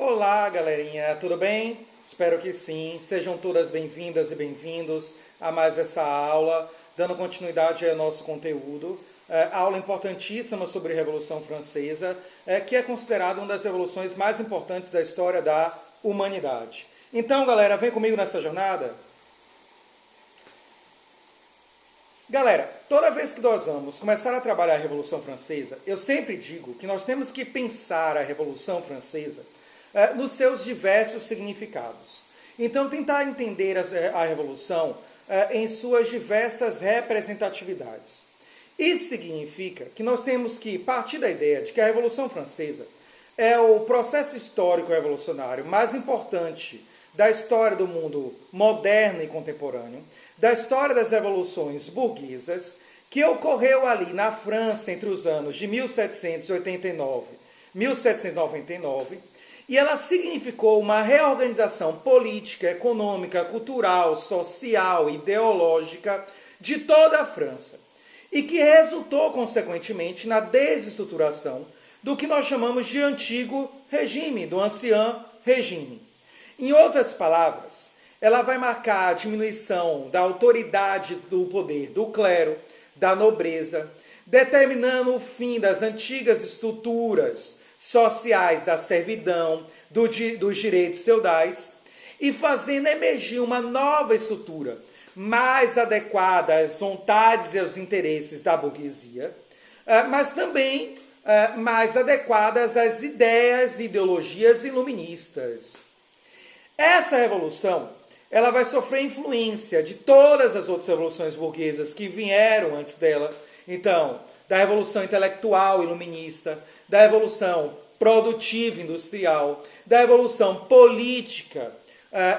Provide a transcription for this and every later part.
Olá, galerinha, tudo bem? Espero que sim. Sejam todas bem-vindas e bem-vindos a mais essa aula, dando continuidade ao nosso conteúdo. Aula importantíssima sobre a Revolução Francesa, que é considerada uma das revoluções mais importantes da história da humanidade. Então, galera, vem comigo nessa jornada. Galera, toda vez que nós vamos começar a trabalhar a Revolução Francesa, eu sempre digo que nós temos que pensar a Revolução Francesa nos seus diversos significados. Então, tentar entender a Revolução em suas diversas representatividades. Isso significa que nós temos que partir da ideia de que a Revolução Francesa é o processo histórico revolucionário mais importante da história do mundo moderno e contemporâneo, da história das revoluções burguesas, que ocorreu ali na França entre os anos de 1789 e 1799, e ela significou uma reorganização política, econômica, cultural, social, ideológica de toda a França, e que resultou, consequentemente, na desestruturação do que nós chamamos de antigo regime, do ancien regime. Em outras palavras, ela vai marcar a diminuição da autoridade do poder do clero, da nobreza, determinando o fim das antigas estruturas sociais da servidão, dos direitos feudais, e fazendo emergir uma nova estrutura mais adequada às vontades e aos interesses da burguesia, mas também mais adequadas às ideias e ideologias iluministas. Essa revolução ela vai sofrer influência de todas as outras revoluções burguesas que vieram antes dela. Então, da Revolução Intelectual Iluminista, da Revolução Produtiva Industrial, da Revolução Política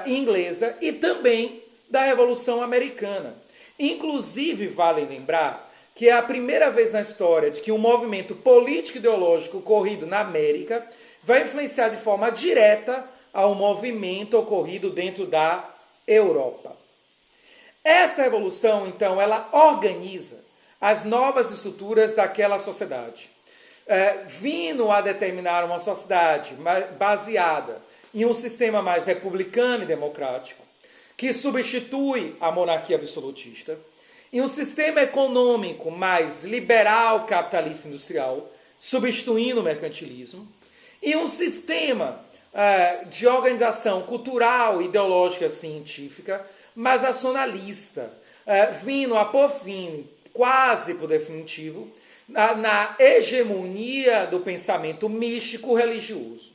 inglesa e também da Revolução Americana. Inclusive, vale lembrar que é a primeira vez na história de que um movimento político ideológico ocorrido na América vai influenciar de forma direta ao movimento ocorrido dentro da Europa. Essa revolução, então, ela organiza as novas estruturas daquela sociedade, vindo a determinar uma sociedade baseada em um sistema mais republicano e democrático, que substitui a monarquia absolutista, em um sistema econômico mais liberal, capitalista industrial, substituindo o mercantilismo, e um sistema de organização cultural, ideológica, científica, mas acionalista, vindo a por fim, quase por definitivo, na hegemonia do pensamento místico religioso.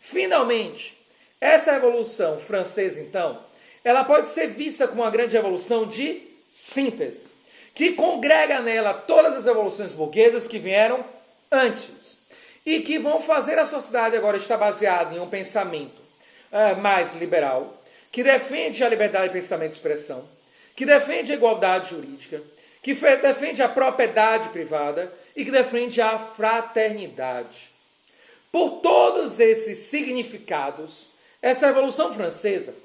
Finalmente, essa Revolução Francesa, então, ela pode ser vista como uma grande revolução de síntese, que congrega nela todas as revoluções burguesas que vieram antes, e que vão fazer a sociedade agora estar baseada em um pensamento mais liberal, que defende a liberdade de pensamento e expressão, que defende a igualdade jurídica, que defende a propriedade privada e que defende a fraternidade. Por todos esses significados, essa Revolução Francesa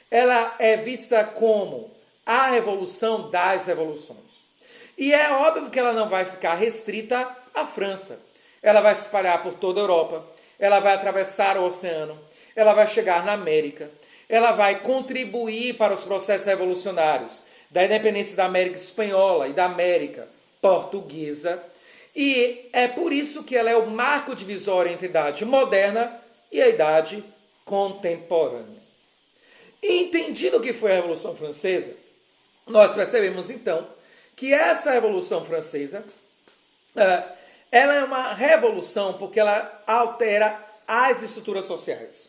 ela é vista como a revolução das revoluções. E é óbvio que ela não vai ficar restrita à França. Ela vai se espalhar por toda a Europa, ela vai atravessar o oceano, ela vai chegar na América, ela vai contribuir para os processos revolucionários da independência da América Espanhola e da América Portuguesa, e é por isso que ela é o marco divisório entre a idade moderna e a idade contemporânea. Entendido o que foi a Revolução Francesa, nós percebemos então que essa Revolução Francesa ela é uma revolução porque ela altera as estruturas sociais.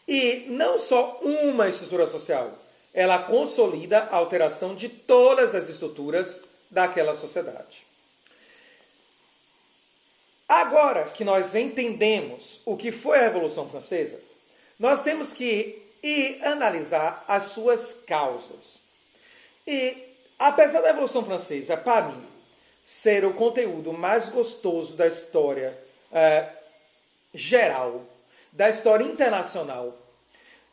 E não só uma estrutura social, ela consolida a alteração de todas as estruturas daquela sociedade. Agora que nós entendemos o que foi a Revolução Francesa, nós temos que ir analisar as suas causas. E, apesar da Revolução Francesa, para mim, ser o conteúdo mais gostoso da história geral, da história internacional,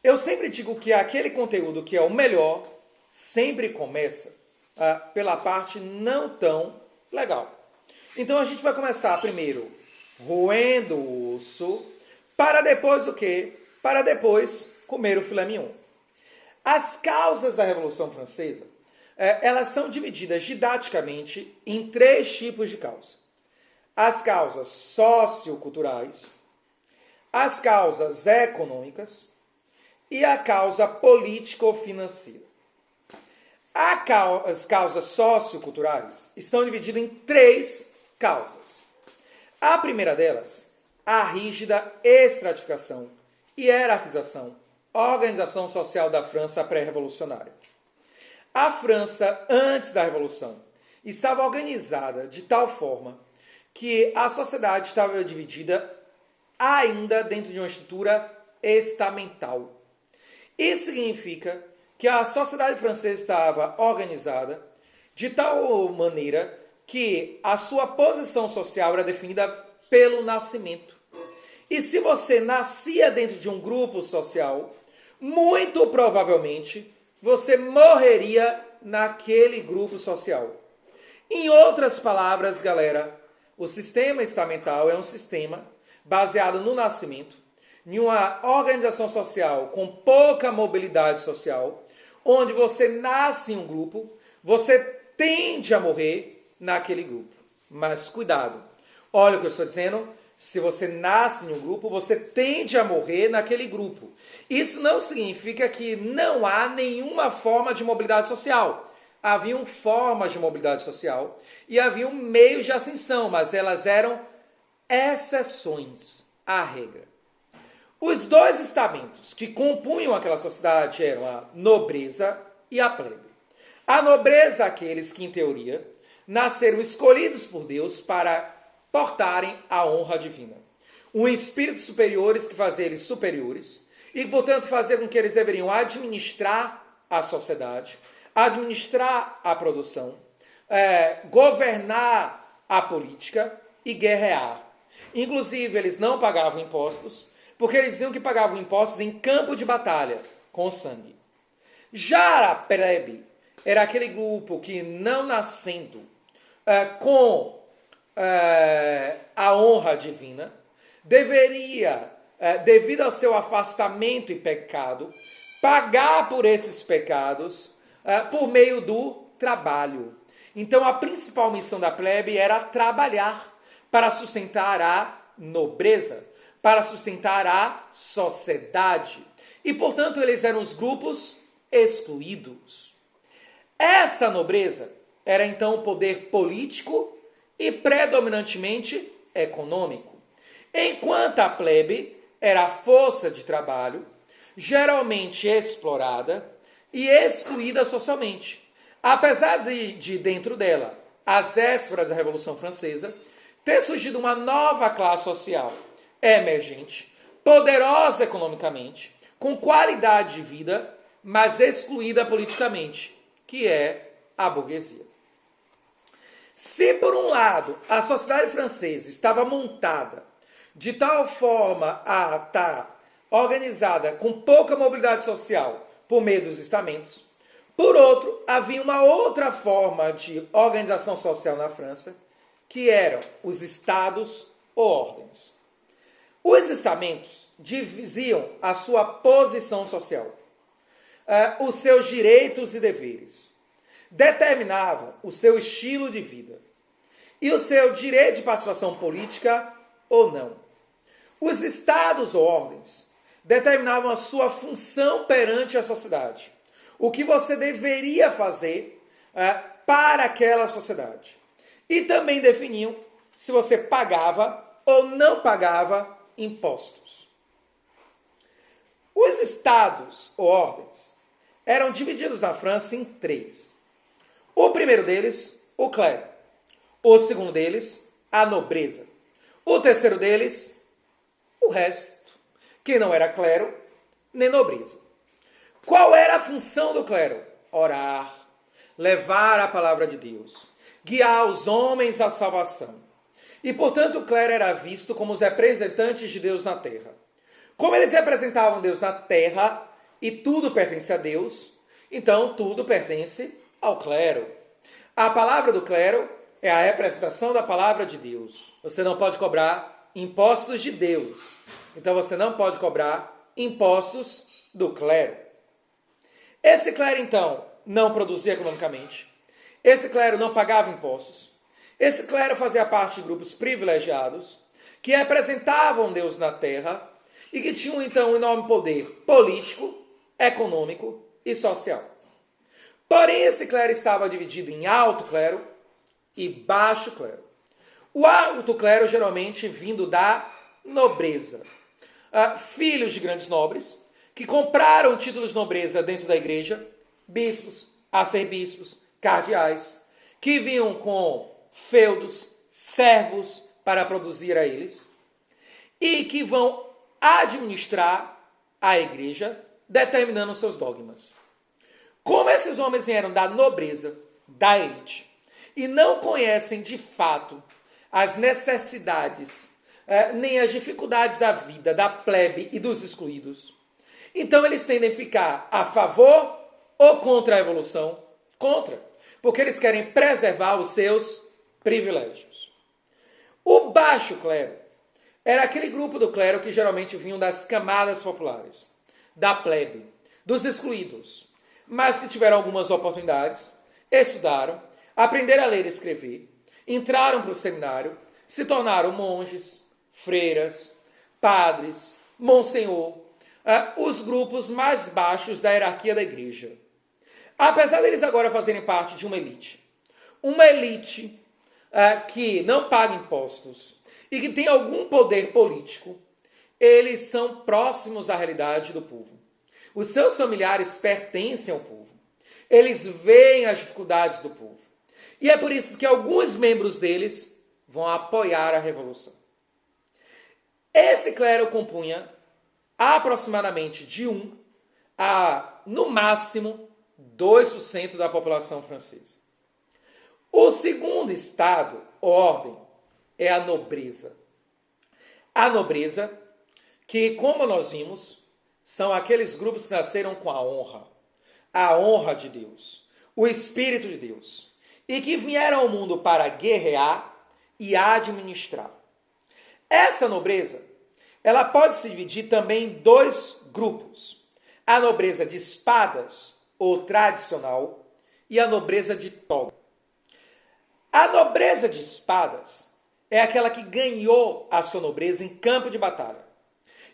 eu sempre digo que aquele conteúdo que é o melhor sempre começa pela parte não tão legal. Então a gente vai começar primeiro roendo o osso para depois o quê? Para depois comer o filé mignon. As causas da Revolução Francesa, elas são divididas didaticamente em 3 tipos de causa. As causas socioculturais, as causas econômicas e a causa político-financeira. As causas socioculturais estão divididas em 3 causas. A primeira delas, a rígida estratificação e hierarquização, organização social da França pré-revolucionária. A França, antes da Revolução, estava organizada de tal forma que a sociedade estava dividida ainda dentro de uma estrutura estamental. Isso significa que a sociedade francesa estava organizada de tal maneira que a sua posição social era definida pelo nascimento. E se você nascia dentro de um grupo social, muito provavelmente você morreria naquele grupo social. Em outras palavras, galera, o sistema estamental é um sistema baseado no nascimento, em uma organização social com pouca mobilidade social, onde você nasce em um grupo, você tende a morrer naquele grupo. Mas cuidado, olha o que eu estou dizendo, se você nasce em um grupo, você tende a morrer naquele grupo. Isso não significa que não há nenhuma forma de mobilidade social. Haviam formas de mobilidade social e haviam meios de ascensão, mas elas eram exceções à regra. Os 2 estamentos que compunham aquela sociedade eram a nobreza e a plebe. A nobreza, aqueles que, em teoria, nasceram escolhidos por Deus para portarem a honra divina. Um espírito superiores que fazia eles superiores e, portanto, fazer com que eles deveriam administrar a sociedade, administrar a produção, governar a política e guerrear. Inclusive, eles não pagavam impostos, porque eles diziam que pagavam impostos em campo de batalha, com sangue. Já a plebe era aquele grupo que, não nascendo com a honra divina, deveria, devido ao seu afastamento e pecado, pagar por esses pecados por meio do trabalho. Então, a principal missão da plebe era trabalhar para sustentar a nobreza, para sustentar a sociedade. E, portanto, eles eram os grupos excluídos. Essa nobreza era, então, o poder político e predominantemente econômico. Enquanto a plebe era a força de trabalho, geralmente explorada e excluída socialmente. Apesar de dentro dela, às vésperas da Revolução Francesa, ter surgido uma nova classe social emergente, poderosa economicamente, com qualidade de vida, mas excluída politicamente, que é a burguesia. Se, por um lado, a sociedade francesa estava montada de tal forma a estar organizada com pouca mobilidade social por meio dos estamentos, por outro, havia uma outra forma de organização social na França, que eram os estados ou ordens. Os estamentos diziam a sua posição social, os seus direitos e deveres, determinavam o seu estilo de vida e o seu direito de participação política ou não. Os estados ou ordens determinavam a sua função perante a sociedade, o que você deveria fazer para aquela sociedade. E também definiam se você pagava ou não pagava impostos. Os estados ou ordens eram divididos na França em 3. O primeiro deles, o clero. O segundo deles, a nobreza. O terceiro deles, o resto, que não era clero nem nobreza. Qual era a função do clero? Orar, levar a palavra de Deus, guiar os homens à salvação. E, portanto, o clero era visto como os representantes de Deus na terra. Como eles representavam Deus na terra e tudo pertence a Deus, então tudo pertence ao clero. A palavra do clero é a representação da palavra de Deus. Você não pode cobrar impostos de Deus, Então você não pode cobrar impostos do clero. Esse clero, então, não produzia economicamente. Esse clero não pagava impostos. Esse clero fazia parte de grupos privilegiados que representavam Deus na terra e que tinham, então, um enorme poder político, econômico e social. Porém, esse clero estava dividido em alto clero e baixo clero. O alto clero geralmente vindo da nobreza. Filhos de grandes nobres que compraram títulos de nobreza dentro da igreja, bispos, arcebispos, cardeais, que vinham com feudos, servos para produzir a eles, e que vão administrar a igreja, determinando seus dogmas. Como esses homens vieram da nobreza, da elite, e não conhecem de fato as necessidades, nem as dificuldades da vida, da plebe e dos excluídos, então eles tendem a ficar a favor ou contra a evolução? Contra, porque eles querem preservar os seus privilégios. O baixo clero era aquele grupo do clero que geralmente vinham das camadas populares, da plebe, dos excluídos, mas que tiveram algumas oportunidades, estudaram, aprenderam a ler e escrever, entraram para o seminário, se tornaram monges, freiras, padres, monsenhor, os grupos mais baixos da hierarquia da igreja. Apesar deles agora fazerem parte de uma elite que não paga impostos e que tem algum poder político, eles são próximos à realidade do povo. Os seus familiares pertencem ao povo. Eles veem as dificuldades do povo. E é por isso que alguns membros deles vão apoiar a revolução. Esse clero compunha aproximadamente de 1 a, no máximo, 2% da população francesa. O segundo estado, ordem, é a nobreza. A nobreza, que, como nós vimos, são aqueles grupos que nasceram com a honra de Deus, o Espírito de Deus, e que vieram ao mundo para guerrear e administrar. Essa nobreza, ela pode se dividir também em 2 grupos. A nobreza de espadas, ou tradicional, e a nobreza de toga. A nobreza de espadas é aquela que ganhou a sua nobreza em campo de batalha.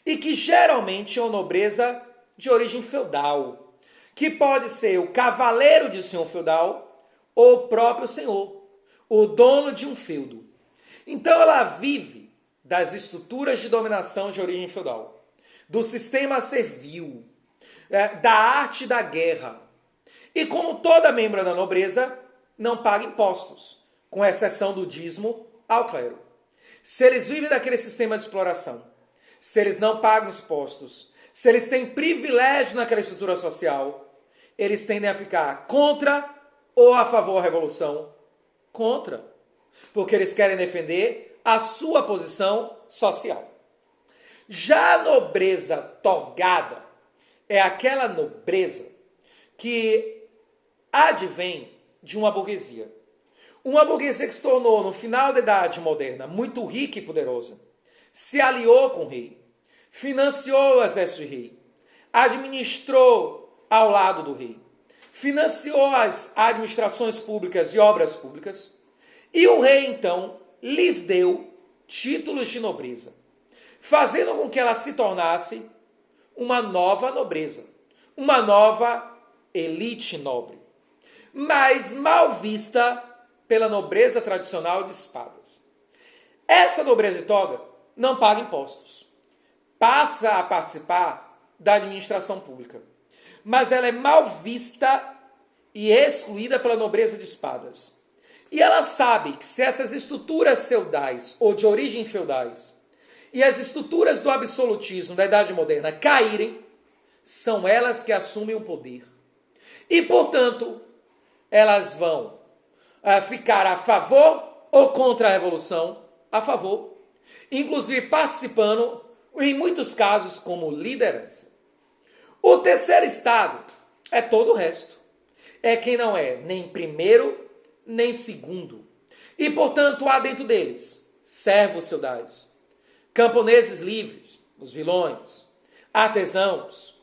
E que geralmente é uma nobreza de origem feudal, que pode ser o cavaleiro de senhor feudal ou o próprio senhor, o dono de um feudo. Então ela vive das estruturas de dominação de origem feudal, do sistema servil, da arte da guerra. E como toda membro da nobreza, não paga impostos, com exceção do dízimo ao clero. Se eles vivem daquele sistema de exploração, se eles não pagam impostos, se eles têm privilégio naquela estrutura social, eles tendem a ficar contra ou a favor da revolução? Contra. Porque eles querem defender a sua posição social. Já a nobreza togada é aquela nobreza que advém de uma burguesia. Uma burguesia que se tornou, no final da Idade Moderna, muito rica e poderosa, se aliou com o rei, financiou o exército do rei, administrou ao lado do rei, financiou as administrações públicas e obras públicas, e o rei, então, lhes deu títulos de nobreza, fazendo com que ela se tornasse uma nova nobreza, uma nova elite nobre, mas mal vista pela nobreza tradicional de espadas. Essa nobreza de toga não paga impostos, passa a participar da administração pública, mas ela é mal vista e excluída pela nobreza de espadas. E ela sabe que se essas estruturas feudais ou de origem feudais e as estruturas do absolutismo da Idade Moderna caírem, são elas que assumem o poder. E, portanto, elas vão ficar a favor ou contra a revolução? A favor. Inclusive participando, em muitos casos, como liderança. O terceiro estado é todo o resto. É quem não é nem primeiro, nem segundo. E, portanto, há dentro deles servos feudais, camponeses livres, os vilões, artesãos,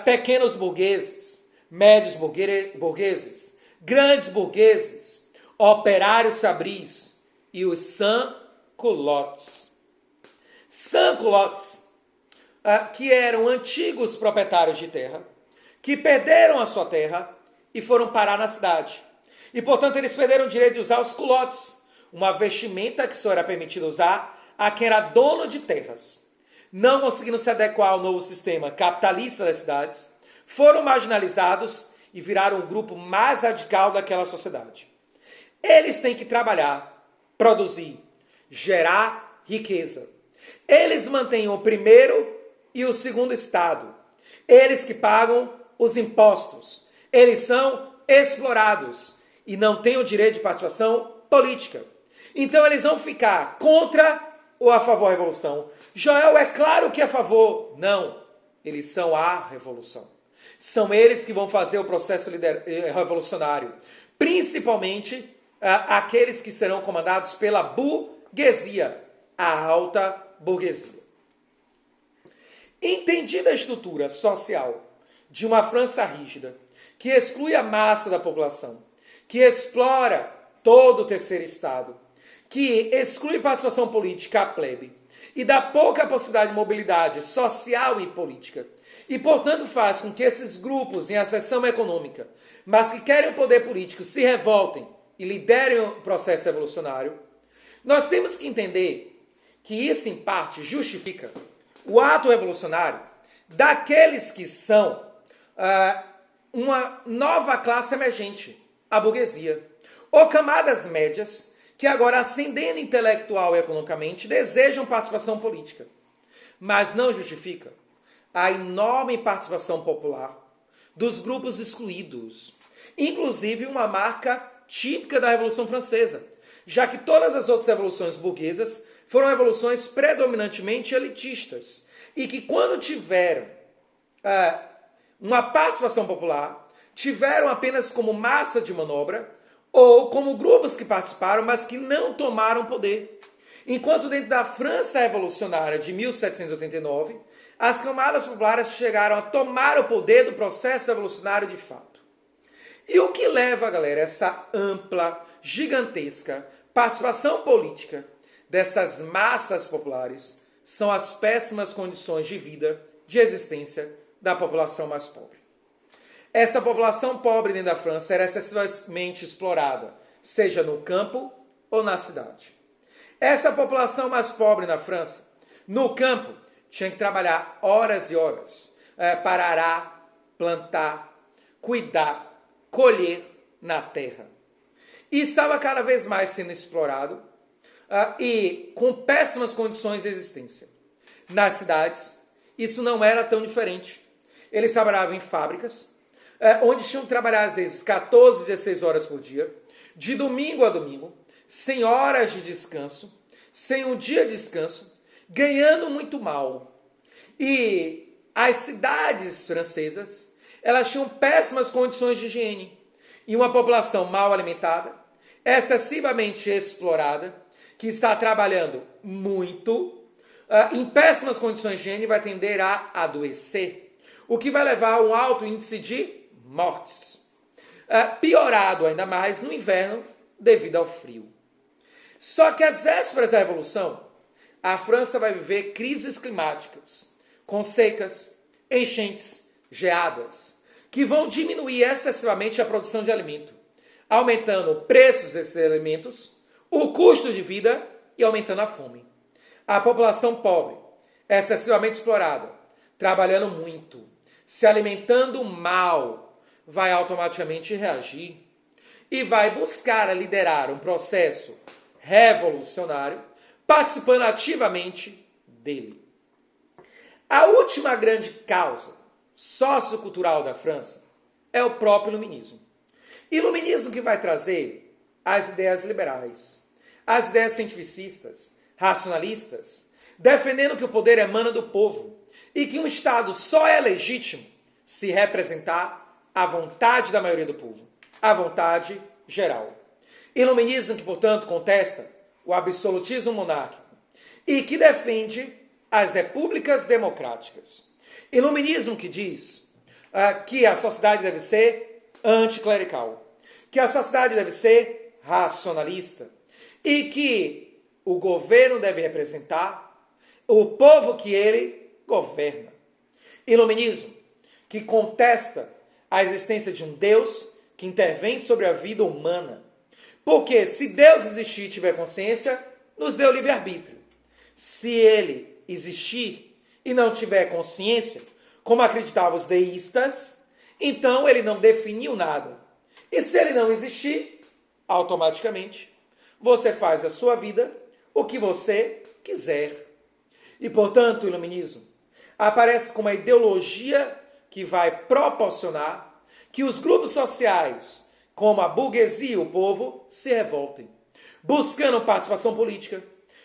pequenos burgueses, médios burgueses, grandes burgueses, operários fabris e os sans-culottes. Sans-culottes, que eram antigos proprietários de terra, que perderam a sua terra e foram parar na cidade. E, portanto, eles perderam o direito de usar os culottes, uma vestimenta que só era permitido usar a quem era dono de terras. Não conseguindo se adequar ao novo sistema capitalista das cidades, foram marginalizados e viraram o grupo mais radical daquela sociedade. Eles têm que trabalhar, produzir, gerar riqueza. Eles mantêm o primeiro e o segundo estado. Eles que pagam os impostos. Eles são explorados e não têm o direito de participação política. Então eles vão ficar contra ou a favor da revolução. Joel é claro que é a favor. Não, eles são a revolução. São eles que vão fazer o processo revolucionário. Principalmente aqueles que serão comandados pela burguesia, a alta burguesia. Entendida a estrutura social de uma França rígida, que exclui a massa da população, que explora todo o terceiro estado, que exclui participação política à plebe e dá pouca possibilidade de mobilidade social e política, e, portanto, faz com que esses grupos em ascensão econômica, mas que querem o poder político, se revoltem e liderem o processo revolucionário, nós temos que entender que isso, em parte, justifica o ato revolucionário daqueles que são uma nova classe emergente, a burguesia, ou camadas médias que agora, ascendendo intelectual e economicamente, desejam participação política, mas não justifica a enorme participação popular dos grupos excluídos, inclusive uma marca típica da Revolução Francesa, já que todas as outras revoluções burguesas foram revoluções predominantemente elitistas, e que quando tiveram uma participação popular, tiveram apenas como massa de manobra, ou como grupos que participaram, mas que não tomaram poder. Enquanto dentro da França revolucionária de 1789, as camadas populares chegaram a tomar o poder do processo revolucionário de fato. E o que leva, galera, essa ampla, gigantesca participação política dessas massas populares são as péssimas condições de vida, de existência da população mais pobre. Essa população pobre dentro da França era excessivamente explorada, seja no campo ou na cidade. Essa população mais pobre na França, no campo, tinha que trabalhar horas e horas para arar, plantar, cuidar, colher na terra. E estava cada vez mais sendo explorado e com péssimas condições de existência. Nas cidades, isso não era tão diferente. Eles trabalhavam em fábricas, onde tinham que trabalhar às vezes 14, 16 horas por dia, de domingo a domingo, sem horas de descanso, sem um dia de descanso, ganhando muito mal. E as cidades francesas, elas tinham péssimas condições de higiene. E uma população mal alimentada, excessivamente explorada, que está trabalhando muito, em péssimas condições de higiene, vai tender a adoecer, o que vai levar a um alto índice de mortes. Piorado ainda mais no inverno, devido ao frio. Só que às vésperas da Revolução, a França vai viver crises climáticas, com secas, enchentes, geadas, que vão diminuir excessivamente a produção de alimento, aumentando preços desses alimentos, o custo de vida e aumentando a fome. A população pobre, excessivamente explorada, trabalhando muito, se alimentando mal, vai automaticamente reagir e vai buscar liderar um processo revolucionário, participando ativamente dele. A última grande causa sociocultural da França é o próprio iluminismo. Iluminismo que vai trazer as ideias liberais, as ideias cientificistas, racionalistas, defendendo que o poder emana do povo e que um Estado só é legítimo se representar a vontade da maioria do povo, a vontade geral. Iluminismo que, portanto, contesta o absolutismo monárquico e que defende as repúblicas democráticas. Iluminismo que diz que a sociedade deve ser anticlerical, que a sociedade deve ser racionalista e que o governo deve representar o povo que ele governa. Iluminismo que contesta a existência de um Deus que intervém sobre a vida humana. Porque se Deus existir e tiver consciência, nos deu livre-arbítrio. Se ele existir e não tiver consciência, como acreditavam os deístas, então ele não definiu nada. E se ele não existir, automaticamente, você faz da sua vida o que você quiser. E, portanto, o iluminismo aparece como uma ideologia que vai proporcionar que os grupos sociais, como a burguesia e o povo, se revoltem, buscando participação política,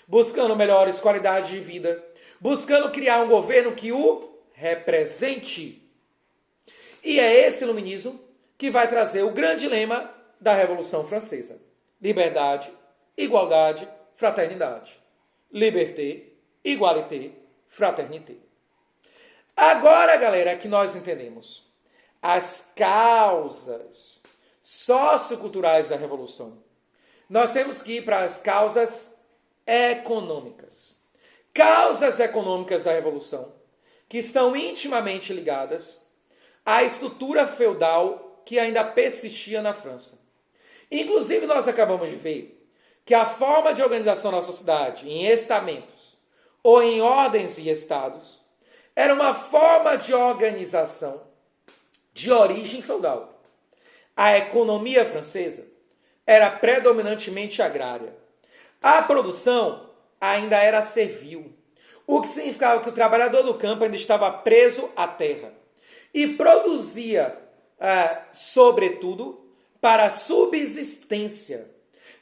buscando melhores qualidades de vida, buscando criar um governo que o represente. E é esse iluminismo que vai trazer o grande lema da Revolução Francesa: liberdade, igualdade, fraternidade. Liberté, igualité, fraternité. Agora, galera, é que nós entendemos as causas socioculturais da Revolução. Nós temos que ir para as causas econômicas. Causas econômicas da Revolução que estão intimamente ligadas à estrutura feudal que ainda persistia na França. Inclusive, nós acabamos de ver que a forma de organização da sociedade em estamentos ou em ordens e estados era uma forma de organização de origem feudal. A economia francesa era predominantemente agrária. A produção ainda era servil, o que significava que o trabalhador do campo ainda estava preso à terra e produzia, sobretudo, para a subsistência,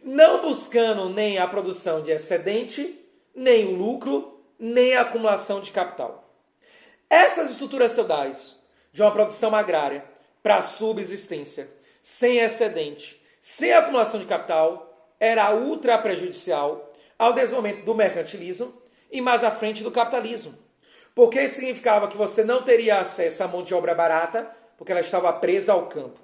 não buscando nem a produção de excedente, nem o lucro, nem a acumulação de capital. Essas estruturas feudais de uma produção agrária para a subsistência, sem excedente, sem acumulação de capital, era ultra prejudicial ao desenvolvimento do mercantilismo e mais à frente do capitalismo. Porque isso significava que você não teria acesso à mão de obra barata, porque ela estava presa ao campo.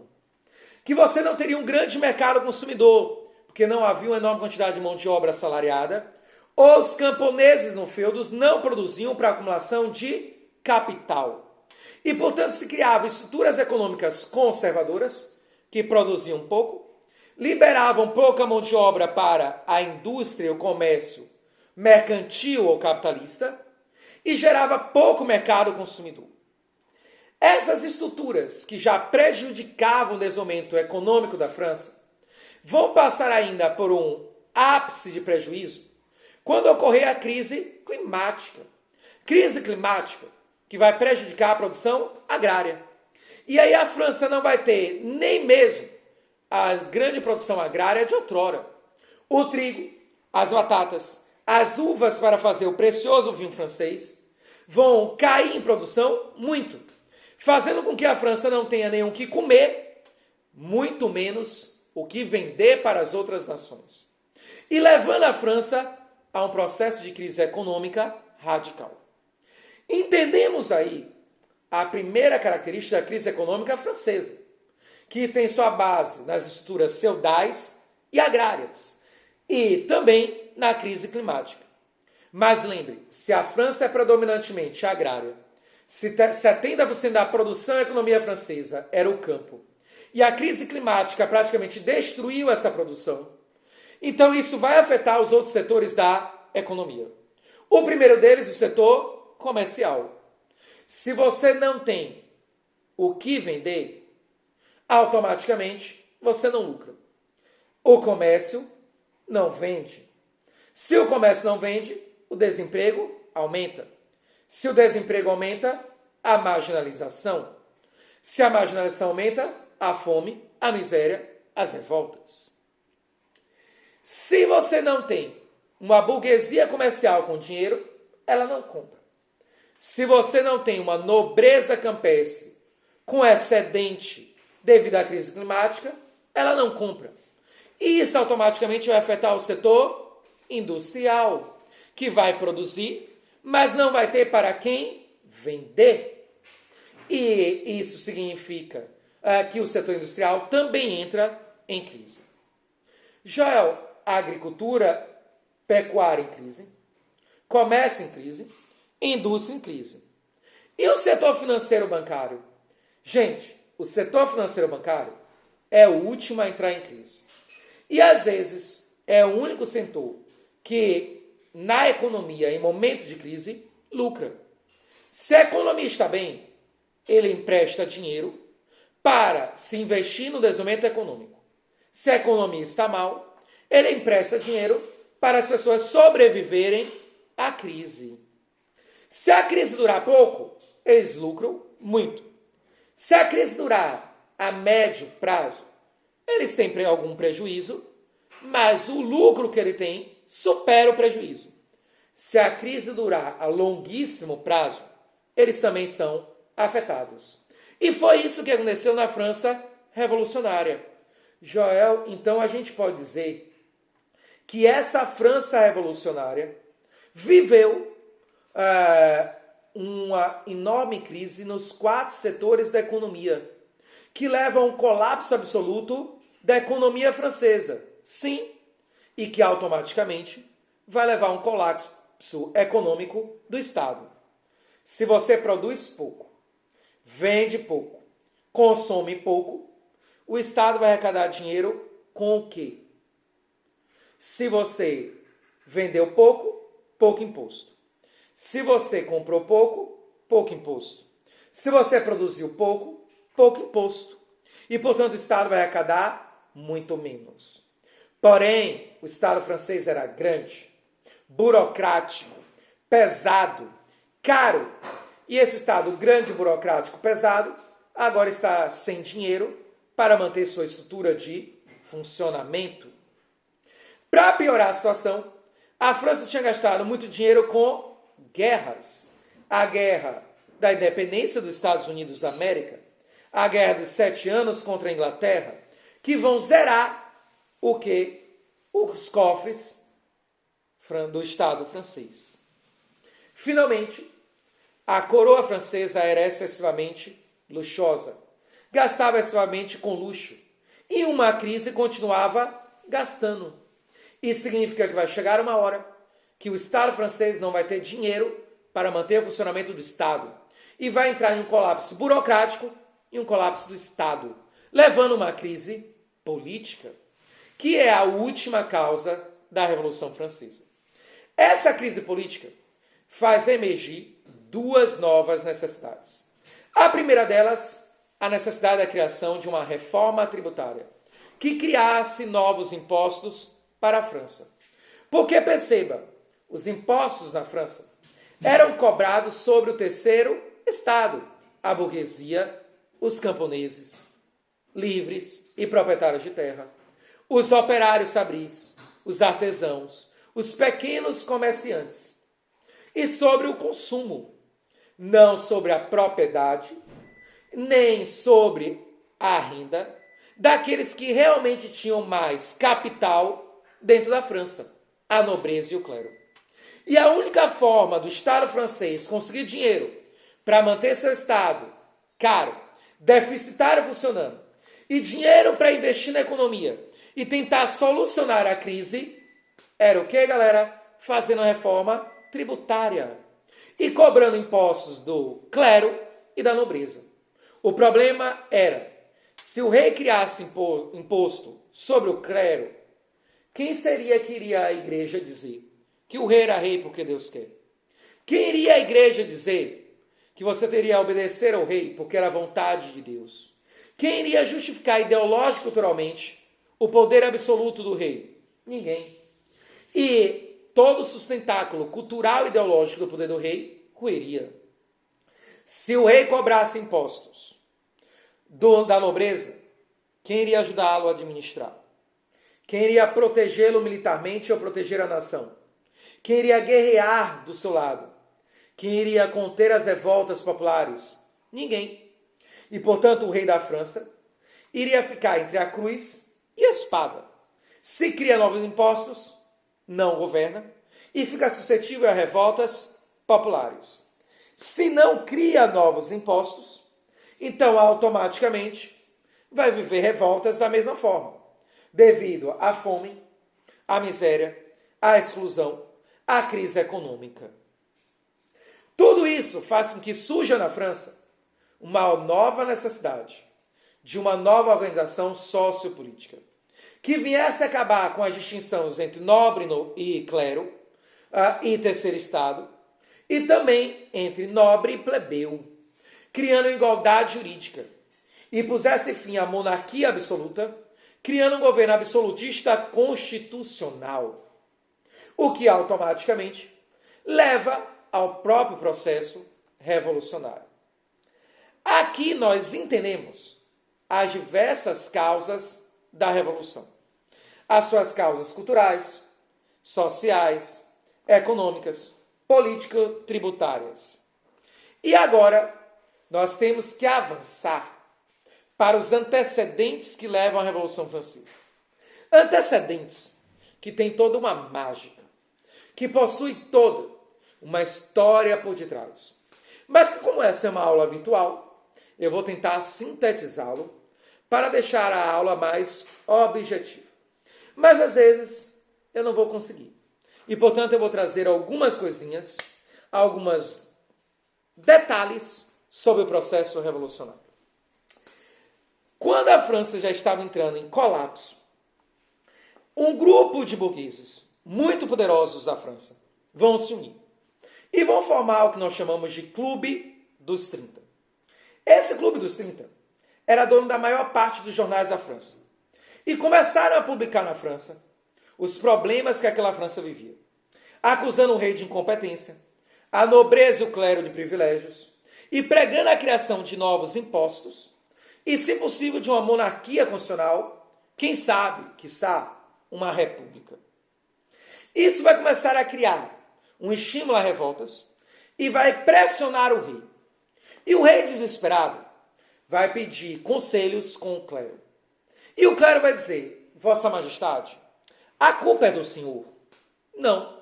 Que você não teria um grande mercado consumidor, porque não havia uma enorme quantidade de mão de obra assalariada. Os camponeses no feudos não produziam para acumulação de capital. E, portanto, se criavam estruturas econômicas conservadoras, que produziam pouco, liberavam pouca mão de obra para a indústria, o comércio mercantil ou capitalista, e gerava pouco mercado consumidor. Essas estruturas, que já prejudicavam o desenvolvimento econômico da França, vão passar ainda por um ápice de prejuízo quando ocorrer a crise climática. Crise climática que vai prejudicar a produção agrária. E aí a França não vai ter nem mesmo a grande produção agrária de outrora. O trigo, as batatas, as uvas para fazer o precioso vinho francês vão cair em produção muito, fazendo com que a França não tenha nem o que comer, muito menos o que vender para as outras nações. E levando a França a um processo de crise econômica radical. Entendemos aí a primeira característica da crise econômica francesa, que tem sua base nas estruturas feudais e agrárias, e também na crise climática. Mas lembre, se a França é predominantemente agrária, se 70% da produção da economia francesa era o campo, e a crise climática praticamente destruiu essa produção, então isso vai afetar os outros setores da economia. O primeiro deles, o setor comercial. Se você não tem o que vender, automaticamente você não lucra. O comércio não vende. Se o comércio não vende, o desemprego aumenta. Se o desemprego aumenta, a marginalização. Se a marginalização aumenta, a fome, a miséria, as revoltas. Se você não tem uma burguesia comercial com dinheiro, ela não compra. Se você não tem uma nobreza campestre com excedente devido à crise climática, ela não compra. E isso automaticamente vai afetar o setor industrial, que vai produzir mas não vai ter para quem vender. E isso significa que o setor industrial também entra em crise. Joel, a agricultura, pecuária em crise, comércio em crise, indústria em crise. E o setor financeiro bancário? Gente, o setor financeiro bancário é o último a entrar em crise. E às vezes é o único setor que na economia, em momento de crise, lucra. Se a economia está bem, ele empresta dinheiro para se investir no desenvolvimento econômico. Se a economia está mal, ele empresta dinheiro para as pessoas sobreviverem à crise. Se a crise durar pouco, eles lucram muito. Se a crise durar a médio prazo, eles têm algum prejuízo, mas o lucro que ele tem supera o prejuízo. Se a crise durar a longuíssimo prazo, eles também são afetados. E foi isso que aconteceu na França revolucionária. Joel, então a gente pode dizer que essa França revolucionária viveu uma enorme crise nos 4 setores da economia, que leva a um colapso absoluto da economia francesa. Sim, e que automaticamente vai levar a um colapso econômico do Estado. Se você produz pouco, vende pouco, consome pouco, o Estado vai arrecadar dinheiro com o quê? Se você vendeu pouco, pouco imposto. Se você comprou pouco, pouco imposto. Se você produziu pouco, pouco imposto. E, portanto, o Estado vai arrecadar muito menos. Porém, o Estado francês era grande, burocrático, pesado, caro. E esse Estado grande, burocrático, pesado, agora está sem dinheiro para manter sua estrutura de funcionamento. Para piorar a situação, a França tinha gastado muito dinheiro com guerras. A guerra da independência dos Estados Unidos da América, a guerra dos 7 anos contra a Inglaterra, que vão zerar o quê? Os cofres do Estado francês. Finalmente, a coroa francesa era excessivamente luxuosa, gastava excessivamente com luxo, e uma crise continuava gastando. Isso significa que vai chegar uma hora que o Estado francês não vai ter dinheiro para manter o funcionamento do Estado e vai entrar em um colapso burocrático e um colapso do Estado, levando uma crise política, que é a última causa da Revolução Francesa. Essa crise política faz emergir 2 novas necessidades. A primeira delas, a necessidade da criação de uma reforma tributária, que criasse novos impostos para a França. Porque, perceba, os impostos na França eram cobrados sobre o terceiro estado, a burguesia, os camponeses, livres e proprietários de terra, os operários sabris, os artesãos, os pequenos comerciantes, e sobre o consumo, não sobre a propriedade, nem sobre a renda daqueles que realmente tinham mais capital dentro da França, a nobreza e o clero. E a única forma do Estado francês conseguir dinheiro para manter seu Estado caro, deficitário funcionando, e dinheiro para investir na economia e tentar solucionar a crise, era o que, galera? Fazendo a reforma tributária e cobrando impostos do clero e da nobreza. O problema era, se o rei criasse imposto sobre o clero, quem seria que iria a igreja dizer que o rei era rei porque Deus quer? Quem iria à igreja dizer que você teria a obedecer ao rei porque era a vontade de Deus? Quem iria justificar ideológico culturalmente o poder absoluto do rei? Ninguém. E todo o sustentáculo cultural e ideológico do poder do rei ruiria. Se o rei cobrasse impostos da nobreza, quem iria ajudá-lo a administrar? Quem iria protegê-lo militarmente ou proteger a nação? Quem iria guerrear do seu lado? Quem iria conter as revoltas populares? Ninguém. E, portanto, o rei da França iria ficar entre a cruz e a espada. Se cria novos impostos, não governa, e fica suscetível a revoltas, populares. Se não cria novos impostos, então automaticamente vai viver revoltas da mesma forma, devido à fome, à miséria, à exclusão, à crise econômica. Tudo isso faz com que surja na França uma nova necessidade de uma nova organização sociopolítica, que viesse acabar com as distinções entre nobre e clero, e terceiro estado, e também entre nobre e plebeu, criando igualdade jurídica, e pusesse fim à monarquia absoluta, criando um governo absolutista constitucional, o que automaticamente leva ao próprio processo revolucionário. Aqui nós entendemos as diversas causas da revolução. As suas causas culturais, sociais, econômicas, político-tributárias. E agora nós temos que avançar para os antecedentes que levam à Revolução Francesa. Antecedentes que têm toda uma mágica, que possui toda uma história por detrás. Mas como essa é uma aula virtual, eu vou tentar sintetizá-lo para deixar a aula mais objetiva. Mas às vezes eu não vou conseguir. E portanto eu vou trazer algumas coisinhas, alguns detalhes sobre o processo revolucionário. Quando a França já estava entrando em colapso, um grupo de burgueses muito poderosos da França vão se unir e vão formar o que nós chamamos de Clube dos 30. Esse Clube dos 30 era dono da maior parte dos jornais da França e começaram a publicar na França os problemas que aquela França vivia, acusando o rei de incompetência, a nobreza e o clero de privilégios e pregando a criação de novos impostos e, se possível, de uma monarquia constitucional, quem sabe, quiçá, uma república. Isso vai começar a criar um estímulo a revoltas e vai pressionar o rei. E o rei, desesperado, vai pedir conselhos com o clero. E o clero vai dizer: Vossa Majestade, a culpa é do senhor. Não.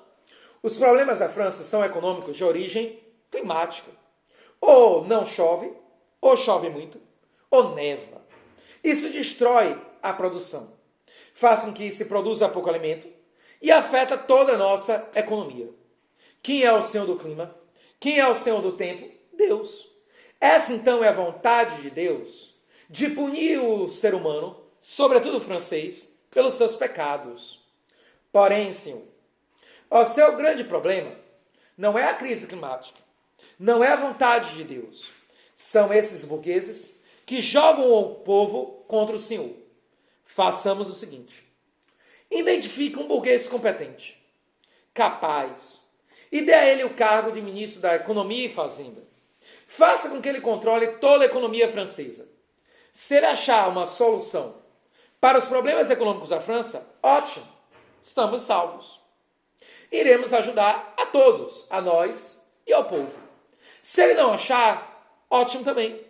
Os problemas da França são econômicos de origem climática. Ou não chove, ou chove muito, ou neva. Isso destrói a produção, faz com que se produza pouco alimento e afeta toda a nossa economia. Quem é o Senhor do clima? Quem é o Senhor do tempo? Deus. Essa então é a vontade de Deus de punir o ser humano, sobretudo o francês, pelos seus pecados. Porém, Senhor, o seu grande problema não é a crise climática, não é a vontade de Deus. São esses burgueses que jogam o povo contra o Senhor. Façamos o seguinte: identifique um burguês competente, capaz, e dê a ele o cargo de ministro da Economia e Fazenda. Faça com que ele controle toda a economia francesa. Se ele achar uma solução para os problemas econômicos da França, ótimo, estamos salvos. Iremos ajudar a todos, a nós e ao povo. Se ele não achar, ótimo também.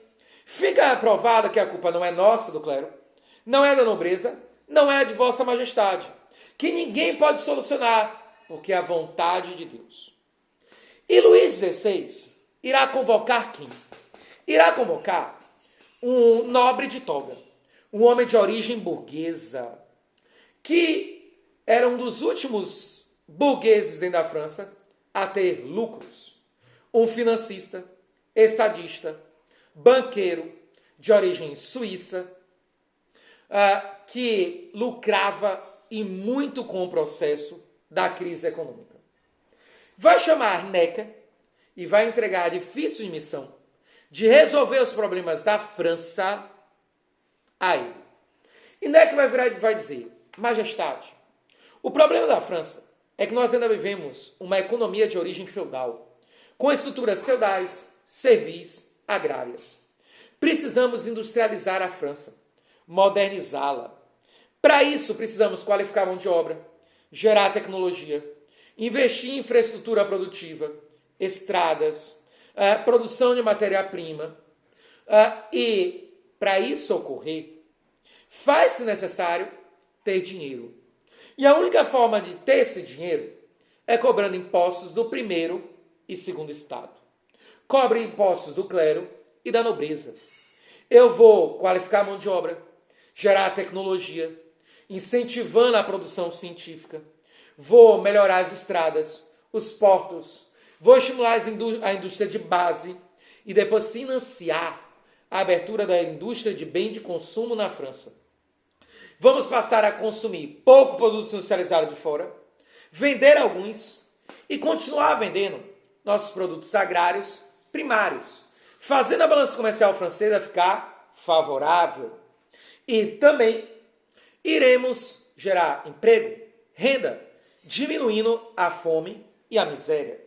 Fica provado que a culpa não é nossa, do clero, não é da nobreza, não é de Vossa Majestade, que ninguém pode solucionar, porque é a vontade de Deus. E Luís XVI irá convocar quem? Irá convocar um nobre de toga, um homem de origem burguesa, que era um dos últimos burgueses dentro da França a ter lucros. Um financista, estadista, banqueiro de origem suíça, que lucrava e muito com o processo da crise econômica. Vai chamar Necker e vai entregar a difícil missão de resolver os problemas da França a ele. E Necker vai virar e vai dizer: Majestade, o problema da França é que nós ainda vivemos uma economia de origem feudal, com estruturas feudais, servis, agrárias. Precisamos industrializar a França, modernizá-la. Para isso, precisamos qualificar a mão de obra, gerar tecnologia, investir em infraestrutura produtiva, estradas, produção de matéria-prima. E, para isso ocorrer, faz-se necessário ter dinheiro. E a única forma de ter esse dinheiro é cobrando impostos do primeiro e segundo estado. Cobre impostos do clero e da nobreza. Eu vou qualificar a mão de obra, gerar tecnologia, incentivando a produção científica. Vou melhorar as estradas, os portos. Vou estimular a indústria de base e depois financiar a abertura da indústria de bem de consumo na França. Vamos passar a consumir pouco produto industrializado de fora, vender alguns e continuar vendendo nossos produtos agrários primários, fazendo a balança comercial francesa ficar favorável. E também iremos gerar emprego, renda, diminuindo a fome e a miséria.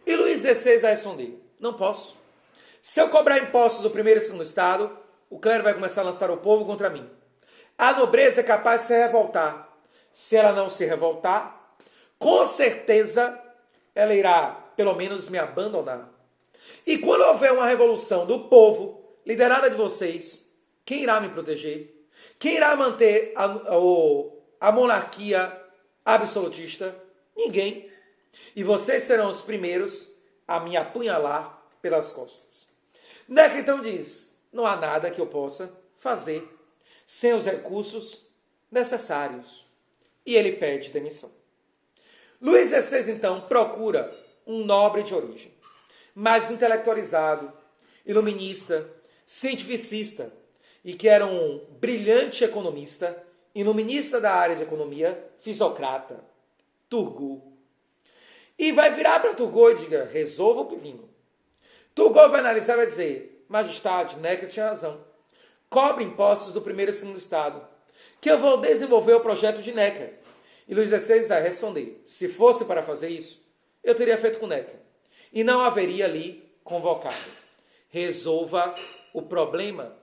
E Luís XVI vai responder: não posso. Se eu cobrar impostos do primeiro e segundo estado, o clero vai começar a lançar o povo contra mim. A nobreza é capaz de se revoltar. Se ela não se revoltar, com certeza ela irá, pelo menos, me abandonar. E quando houver uma revolução do povo, liderada de vocês, quem irá me proteger? Quem irá manter a monarquia absolutista? Ninguém. E vocês serão os primeiros a me apunhalar pelas costas. Necker então diz: não há nada que eu possa fazer sem os recursos necessários. E ele pede demissão. Luís XVI então procura um nobre de origem, mais intelectualizado, iluminista, cientificista, e que era um brilhante economista, iluminista da área de economia, fisocrata, Turgot. E vai virar para Turgot e diga: resolva o pepino. Turgot vai analisar e vai dizer: majestade, Necker tinha razão. Cobre impostos do primeiro e segundo estado, que eu vou desenvolver o projeto de Necker. E Luís XVI vai responder: se fosse para fazer isso, eu teria feito com Necker. E não haveria ali convocado. Resolva o problema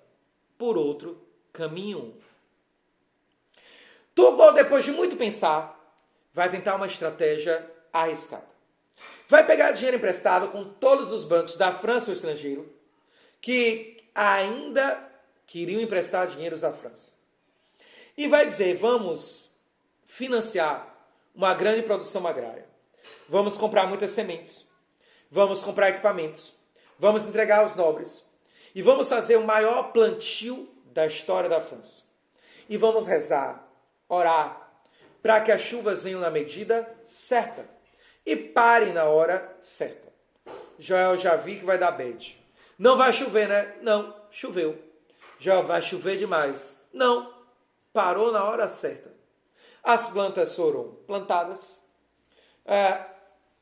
por outro caminho. Turgot, depois de muito pensar, vai tentar uma estratégia arriscada. Vai pegar dinheiro emprestado com todos os bancos da França ou estrangeiro que ainda queriam emprestar dinheiros à França. E vai dizer: vamos financiar uma grande produção agrária. Vamos comprar muitas sementes. Vamos comprar equipamentos. Vamos entregar aos nobres. E vamos fazer o maior plantio da história da França. E vamos rezar, orar, para que as chuvas venham na medida certa e parem na hora certa. Joel, já vi que vai dar bad. Não vai chover, né? Não, choveu. Joel, vai chover demais. Não, parou na hora certa. As plantas foram plantadas,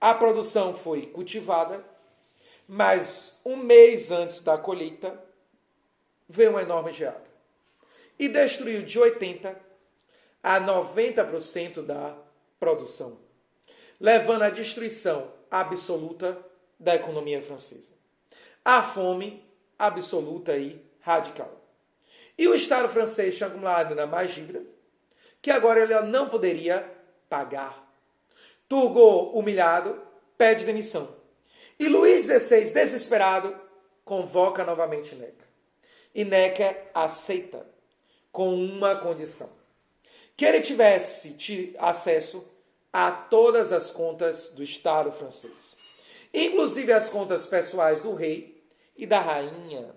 a produção foi cultivada, mas um mês antes da colheita veio uma enorme geada e destruiu de 80% a 90% da produção, levando à destruição absoluta da economia francesa. A fome absoluta e radical. E o Estado francês tinha acumulado ainda mais dívida, que agora ele não poderia pagar. Turgot, humilhado, pede demissão. E Luís XVI, desesperado, convoca novamente Necker. E Necker aceita, com uma condição: que ele tivesse acesso a todas as contas do Estado francês, inclusive as contas pessoais do rei e da rainha,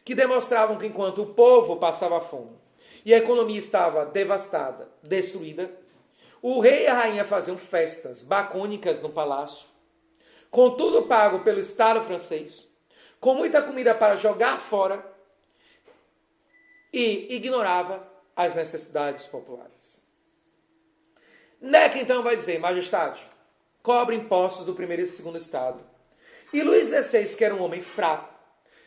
que demonstravam que enquanto o povo passava fome e a economia estava devastada, destruída, o rei e a rainha faziam festas bacônicas no palácio, com tudo pago pelo Estado francês, com muita comida para jogar fora, e ignorava as necessidades populares. Necker então vai dizer: majestade, cobre impostos do primeiro e segundo estado. E Luís XVI, que era um homem fraco,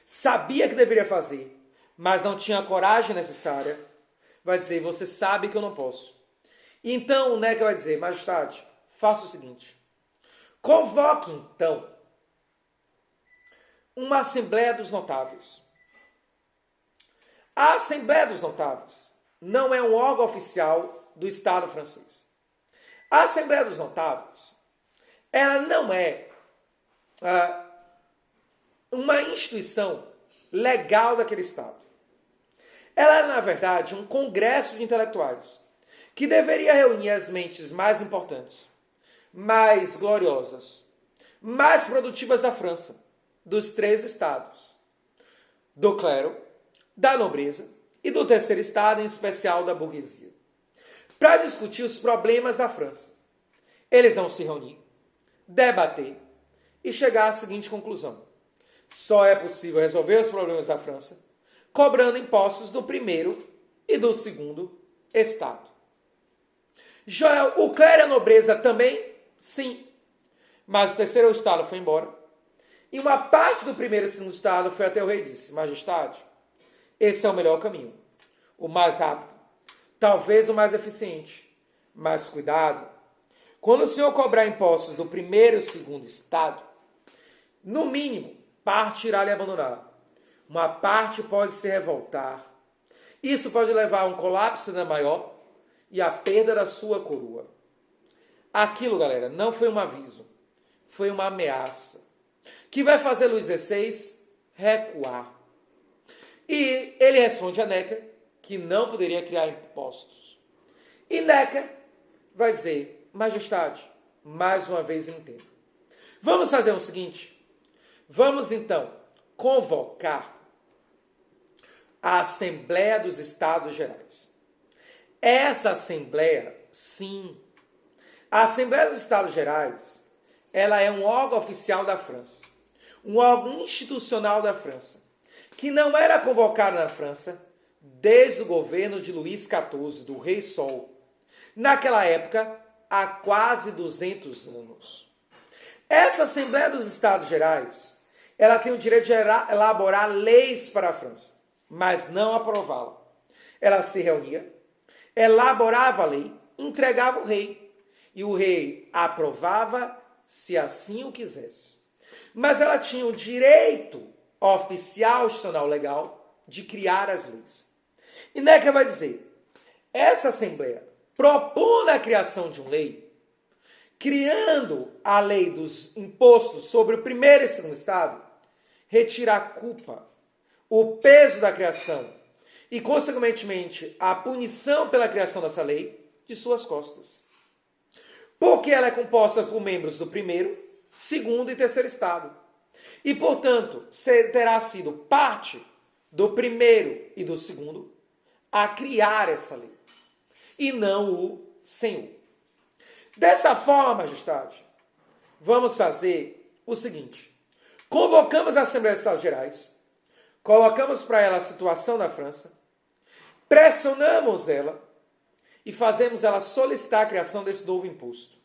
sabia que deveria fazer, mas não tinha a coragem necessária, vai dizer: você sabe que eu não posso. E então o Necker vai dizer: majestade, faça o seguinte, convoque então uma Assembleia dos Notáveis. A Assembleia dos Notáveis não é um órgão oficial do Estado francês. A Assembleia dos Notáveis, ela não é uma instituição legal daquele Estado. Ela é, na verdade, um congresso de intelectuais que deveria reunir as mentes mais importantes, mais gloriosas, mais produtivas da França, dos 3 estados, do clero, da nobreza e do terceiro estado, em especial da burguesia, para discutir os problemas da França. Eles vão se reunir, debater e chegar à seguinte conclusão: só é possível resolver os problemas da França cobrando impostos do primeiro e do segundo estado. Joel, o clero e a nobreza também? Sim. Mas o terceiro estado foi embora. E uma parte do primeiro e segundo estado foi até o rei e disse: Majestade, esse é o melhor caminho, o mais rápido, talvez o mais eficiente. Mas cuidado, quando o senhor cobrar impostos do primeiro e segundo estado, no mínimo, parte irá lhe abandonar. Uma parte pode se revoltar. Isso pode levar a um colapso ainda maior e a perda da sua coroa. Aquilo, galera, não foi um aviso, foi uma ameaça que vai fazer Luís XVI recuar. E ele responde a Necker que não poderia criar impostos. E Necker vai dizer: Majestade, mais uma vez entendo. Vamos fazer o seguinte: vamos então convocar a Assembleia dos Estados Gerais. Essa Assembleia, sim, a Assembleia dos Estados Gerais, ela é um órgão oficial da França, um órgão institucional da França, que não era convocado na França desde o governo de Luís XIV, do Rei Sol, naquela época, há quase 200 anos. Essa Assembleia dos Estados Gerais, ela tem o direito de elaborar leis para a França, mas não aprová-la. Ela se reunia, elaborava a lei, entregava ao rei, e o rei aprovava se assim o quisesse. Mas ela tinha o direito oficial, institucional, legal, de criar as leis. E Necker vai dizer: essa Assembleia propõe a criação de uma lei, criando a lei dos impostos sobre o primeiro e segundo estado, retira a culpa, o peso da criação e, consequentemente, a punição pela criação dessa lei de suas costas. Porque ela é composta por membros do primeiro, segundo e terceiro estado. E, portanto, terá sido parte do primeiro e do segundo a criar essa lei, e não o senhor. Dessa forma, majestade, vamos fazer o seguinte: convocamos a Assembleia dos Estados Gerais, colocamos para ela a situação da França, pressionamos ela e fazemos ela solicitar a criação desse novo imposto.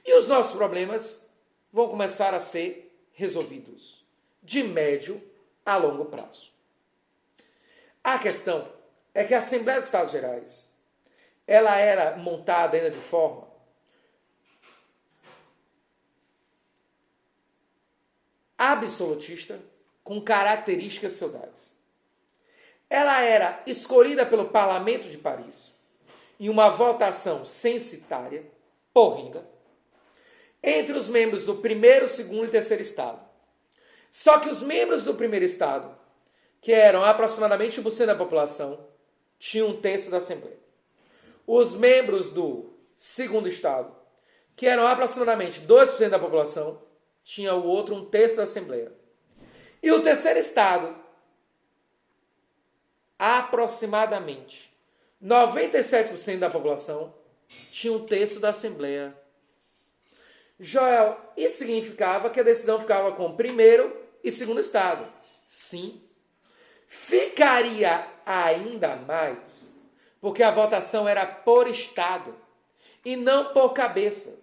E os nossos problemas vão começar a ser resolvidos de médio a longo prazo. A questão é que a Assembleia dos Estados Gerais, ela era montada ainda de forma absolutista, com características feudais. Ela era escolhida pelo Parlamento de Paris em uma votação censitária, horrenda, entre os membros do primeiro, segundo e terceiro estado. Só que os membros do primeiro estado, que eram aproximadamente 1% da população, tinham 1/3 da Assembleia. Os membros do segundo estado, que eram aproximadamente 2% da população, tinham o outro 1/3 da Assembleia. E o terceiro estado, aproximadamente 97% da população, tinha 1/3 da Assembleia. Joel, isso significava que a decisão ficava com o primeiro e segundo estado. Sim. Ficaria ainda mais, porque a votação era por estado e não por cabeça.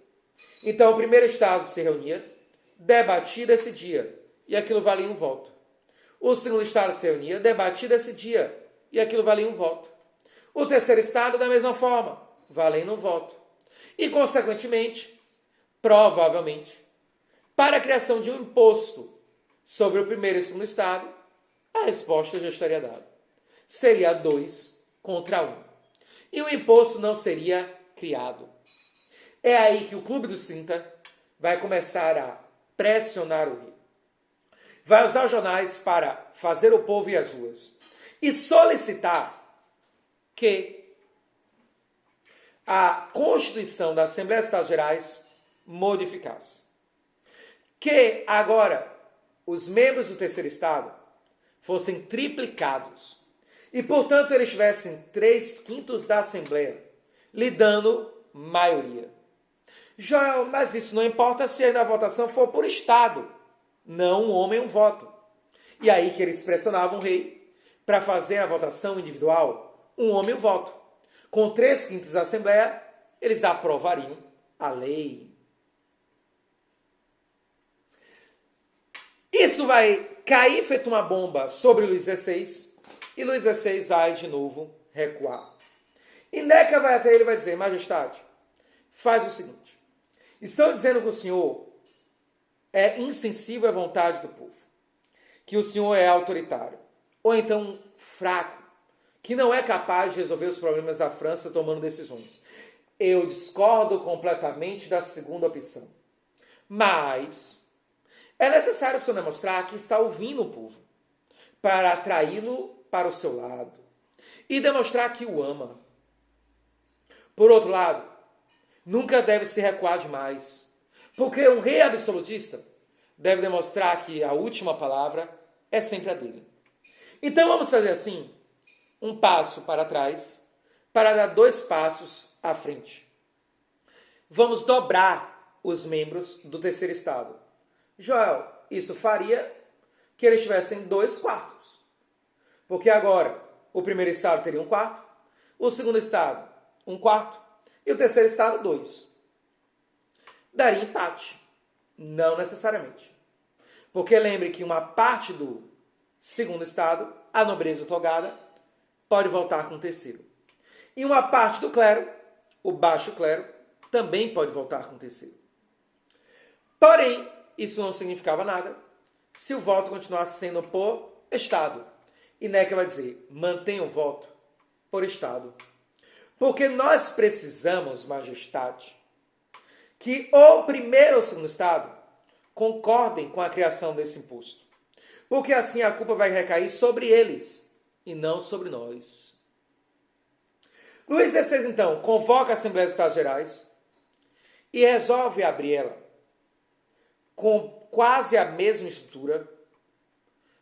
Então o primeiro estado se reunia, debatia e decidia, e aquilo valia um voto. O segundo estado se reunia, debatia e decidia, e aquilo valia um voto. O terceiro estado, da mesma forma, valendo um voto. E, consequentemente, provavelmente, para a criação de um imposto sobre o primeiro e segundo estado, a resposta já estaria dada. Seria 2 contra 1. E o imposto não seria criado. É aí que o Clube dos 30 vai começar a pressionar o rei. Vai usar os jornais para fazer o povo ir às ruas e solicitar que a Constituição da Assembleia dos Estados Gerais modificasse. que agora os membros do terceiro estado fossem triplicados e, portanto, eles tivessem 3/5 da Assembleia, lhe dando maioria. Joel, mas isso não importa se a votação for por estado, não um homem, um voto. E aí que eles pressionavam o rei para fazer a votação individual, um homem, um voto. Com 3/5 da Assembleia, eles aprovariam a lei. Isso vai cair feito uma bomba sobre Luís XVI, e Luís XVI vai de novo recuar. E Neca vai até ele e vai dizer: Majestade, faz o seguinte, estão dizendo que o senhor é insensível à vontade do povo, que o senhor é autoritário, ou então fraco, que não é capaz de resolver os problemas da França tomando decisões. Eu discordo completamente da segunda opção. Mas é necessário o senhor demonstrar que está ouvindo o povo, para atraí-lo para o seu lado e demonstrar que o ama. Por outro lado, nunca deve se recuar demais, porque um rei absolutista deve demonstrar que a última palavra é sempre a dele. Então vamos fazer assim, um passo para trás, para dar 2 passos à frente. Vamos dobrar os membros do terceiro estado. Joel, isso faria que eles tivessem 2/4. Porque agora o primeiro estado teria 1/4, o segundo estado 1/4 e o terceiro estado 2. Daria empate. Não necessariamente. Porque lembre que uma parte do segundo estado, a nobreza togada, pode voltar com o terceiro. E uma parte do clero, o baixo clero, também pode voltar com o terceiro. Porém, isso não significava nada se o voto continuasse sendo por estado. E Neca vai dizer: mantenha o voto por estado. Porque nós precisamos, majestade, que o primeiro ou o segundo estado concordem com a criação desse imposto. Porque assim a culpa vai recair sobre eles e não sobre nós. Luís XVI, então, convoca a Assembleia dos Estados Gerais e resolve abrir ela com quase a mesma estrutura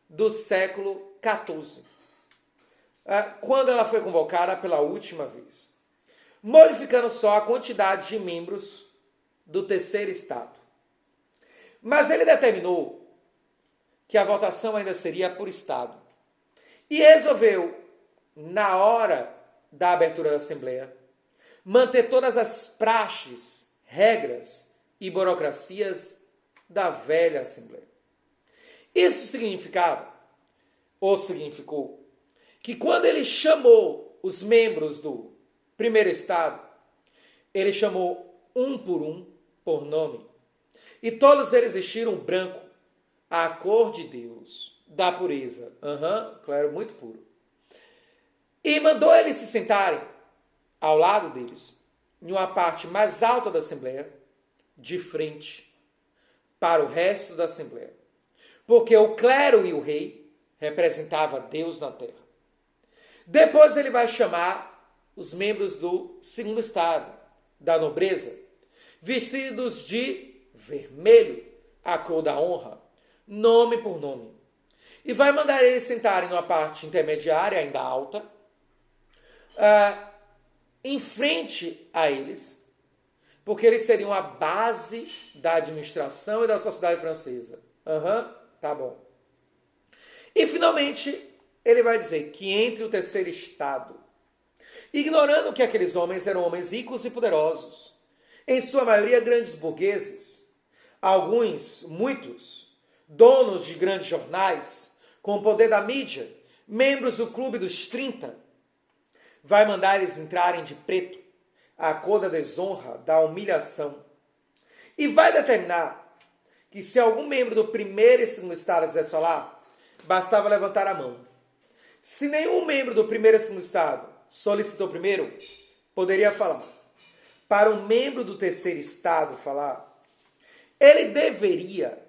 do século XIV, quando ela foi convocada pela última vez, modificando só a quantidade de membros do terceiro estado. Mas ele determinou que a votação ainda seria por estado. E resolveu, na hora da abertura da Assembleia, manter todas as praxes, regras e burocracias da velha Assembleia. Isso significava, ou significou, que quando ele chamou os membros do primeiro estado, ele chamou um, por nome, e todos eles vestiram branco, a cor de Deus, da pureza. Claro, muito puro. E mandou eles se sentarem ao lado deles, em uma parte mais alta da Assembleia, de frente para o resto da Assembleia. Porque o clero e o rei representavam Deus na terra. Depois ele vai chamar os membros do segundo estado, da nobreza, vestidos de vermelho, a cor da honra, nome por nome. E vai mandar eles sentarem numa parte intermediária, ainda alta, em frente a eles, porque eles seriam a base da administração e da sociedade francesa. Tá bom. E finalmente, ele vai dizer que entre o terceiro estado, ignorando que aqueles homens eram homens ricos e poderosos, em sua maioria grandes burgueses, alguns, muitos, donos de grandes jornais, com o poder da mídia, membros do Clube dos 30, vai mandar eles entrarem de preto, a cor da desonra, da humilhação, e vai determinar que se algum membro do primeiro e segundo estado quisesse falar, bastava levantar a mão. Se nenhum membro do primeiro e segundo estado solicitou primeiro, poderia falar. Para um membro do terceiro estado falar, ele deveria,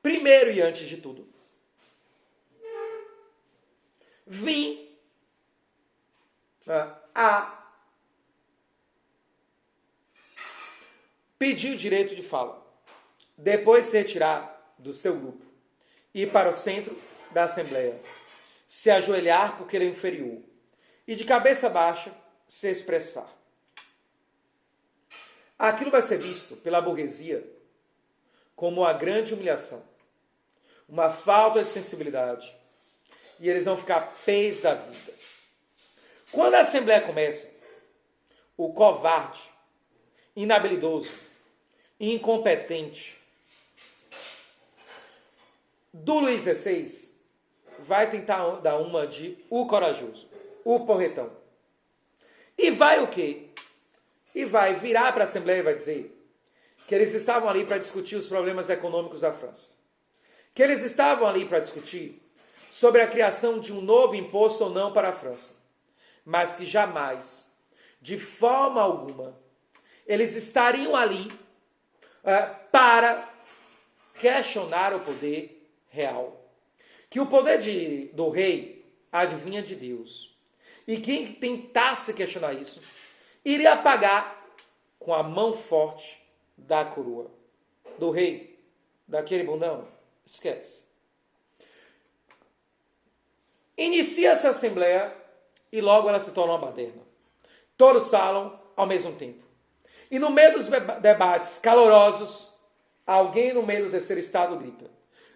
primeiro e antes de tudo, vir a pedir o direito de fala. depois se retirar do seu grupo, ir para o centro da Assembleia, se ajoelhar porque ele é inferior, e de cabeça baixa se expressar. Aquilo vai ser visto pela burguesia como uma grande humilhação, uma falta de sensibilidade, e eles vão ficar pés da vida. Quando a Assembleia começa, o covarde, inabilidoso, incompetente do Luís XVI vai tentar dar uma de o corajoso, o porretão. E vai o quê? E vai virar para a Assembleia e vai dizer que eles estavam ali para discutir os problemas econômicos da França. Que eles estavam ali para discutir sobre a criação de um novo imposto ou não para a França. Mas que jamais, de forma alguma, eles estariam ali para questionar o poder real. Que o poder do rei advinha de Deus. E quem tentasse questionar isso, iria pagar com a mão forte da coroa. Do rei, daquele bundão, esquece. Inicia essa assembleia e logo ela se torna uma baderna. Todos falam ao mesmo tempo. E no meio dos debates calorosos, alguém no meio do terceiro estado grita: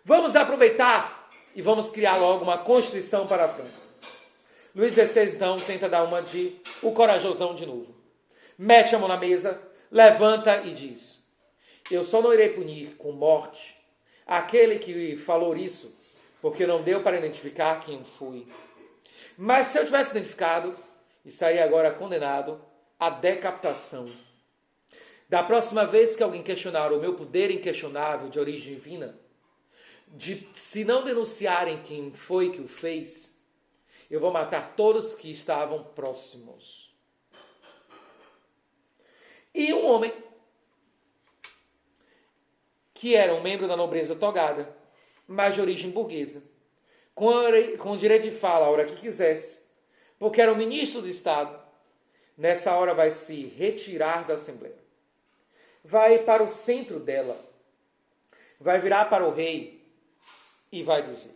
vamos aproveitar e vamos criar logo uma constituição para a França. Luís XVI então tenta dar uma de o corajosão de novo. Mete a mão na mesa, levanta e diz: eu só não irei punir com morte aquele que falou isso, porque não deu para identificar quem foi. Mas se eu tivesse identificado, estaria agora condenado à decapitação. Da próxima vez que alguém questionar o meu poder inquestionável de origem divina, se não denunciarem quem foi que o fez, eu vou matar todos que estavam próximos. E um homem, que era um membro da nobreza togada, mas de origem burguesa, com direito de fala a hora que quisesse, porque era o ministro do Estado, nessa hora vai se retirar da Assembleia. Vai para o centro dela, vai virar para o rei e vai dizer: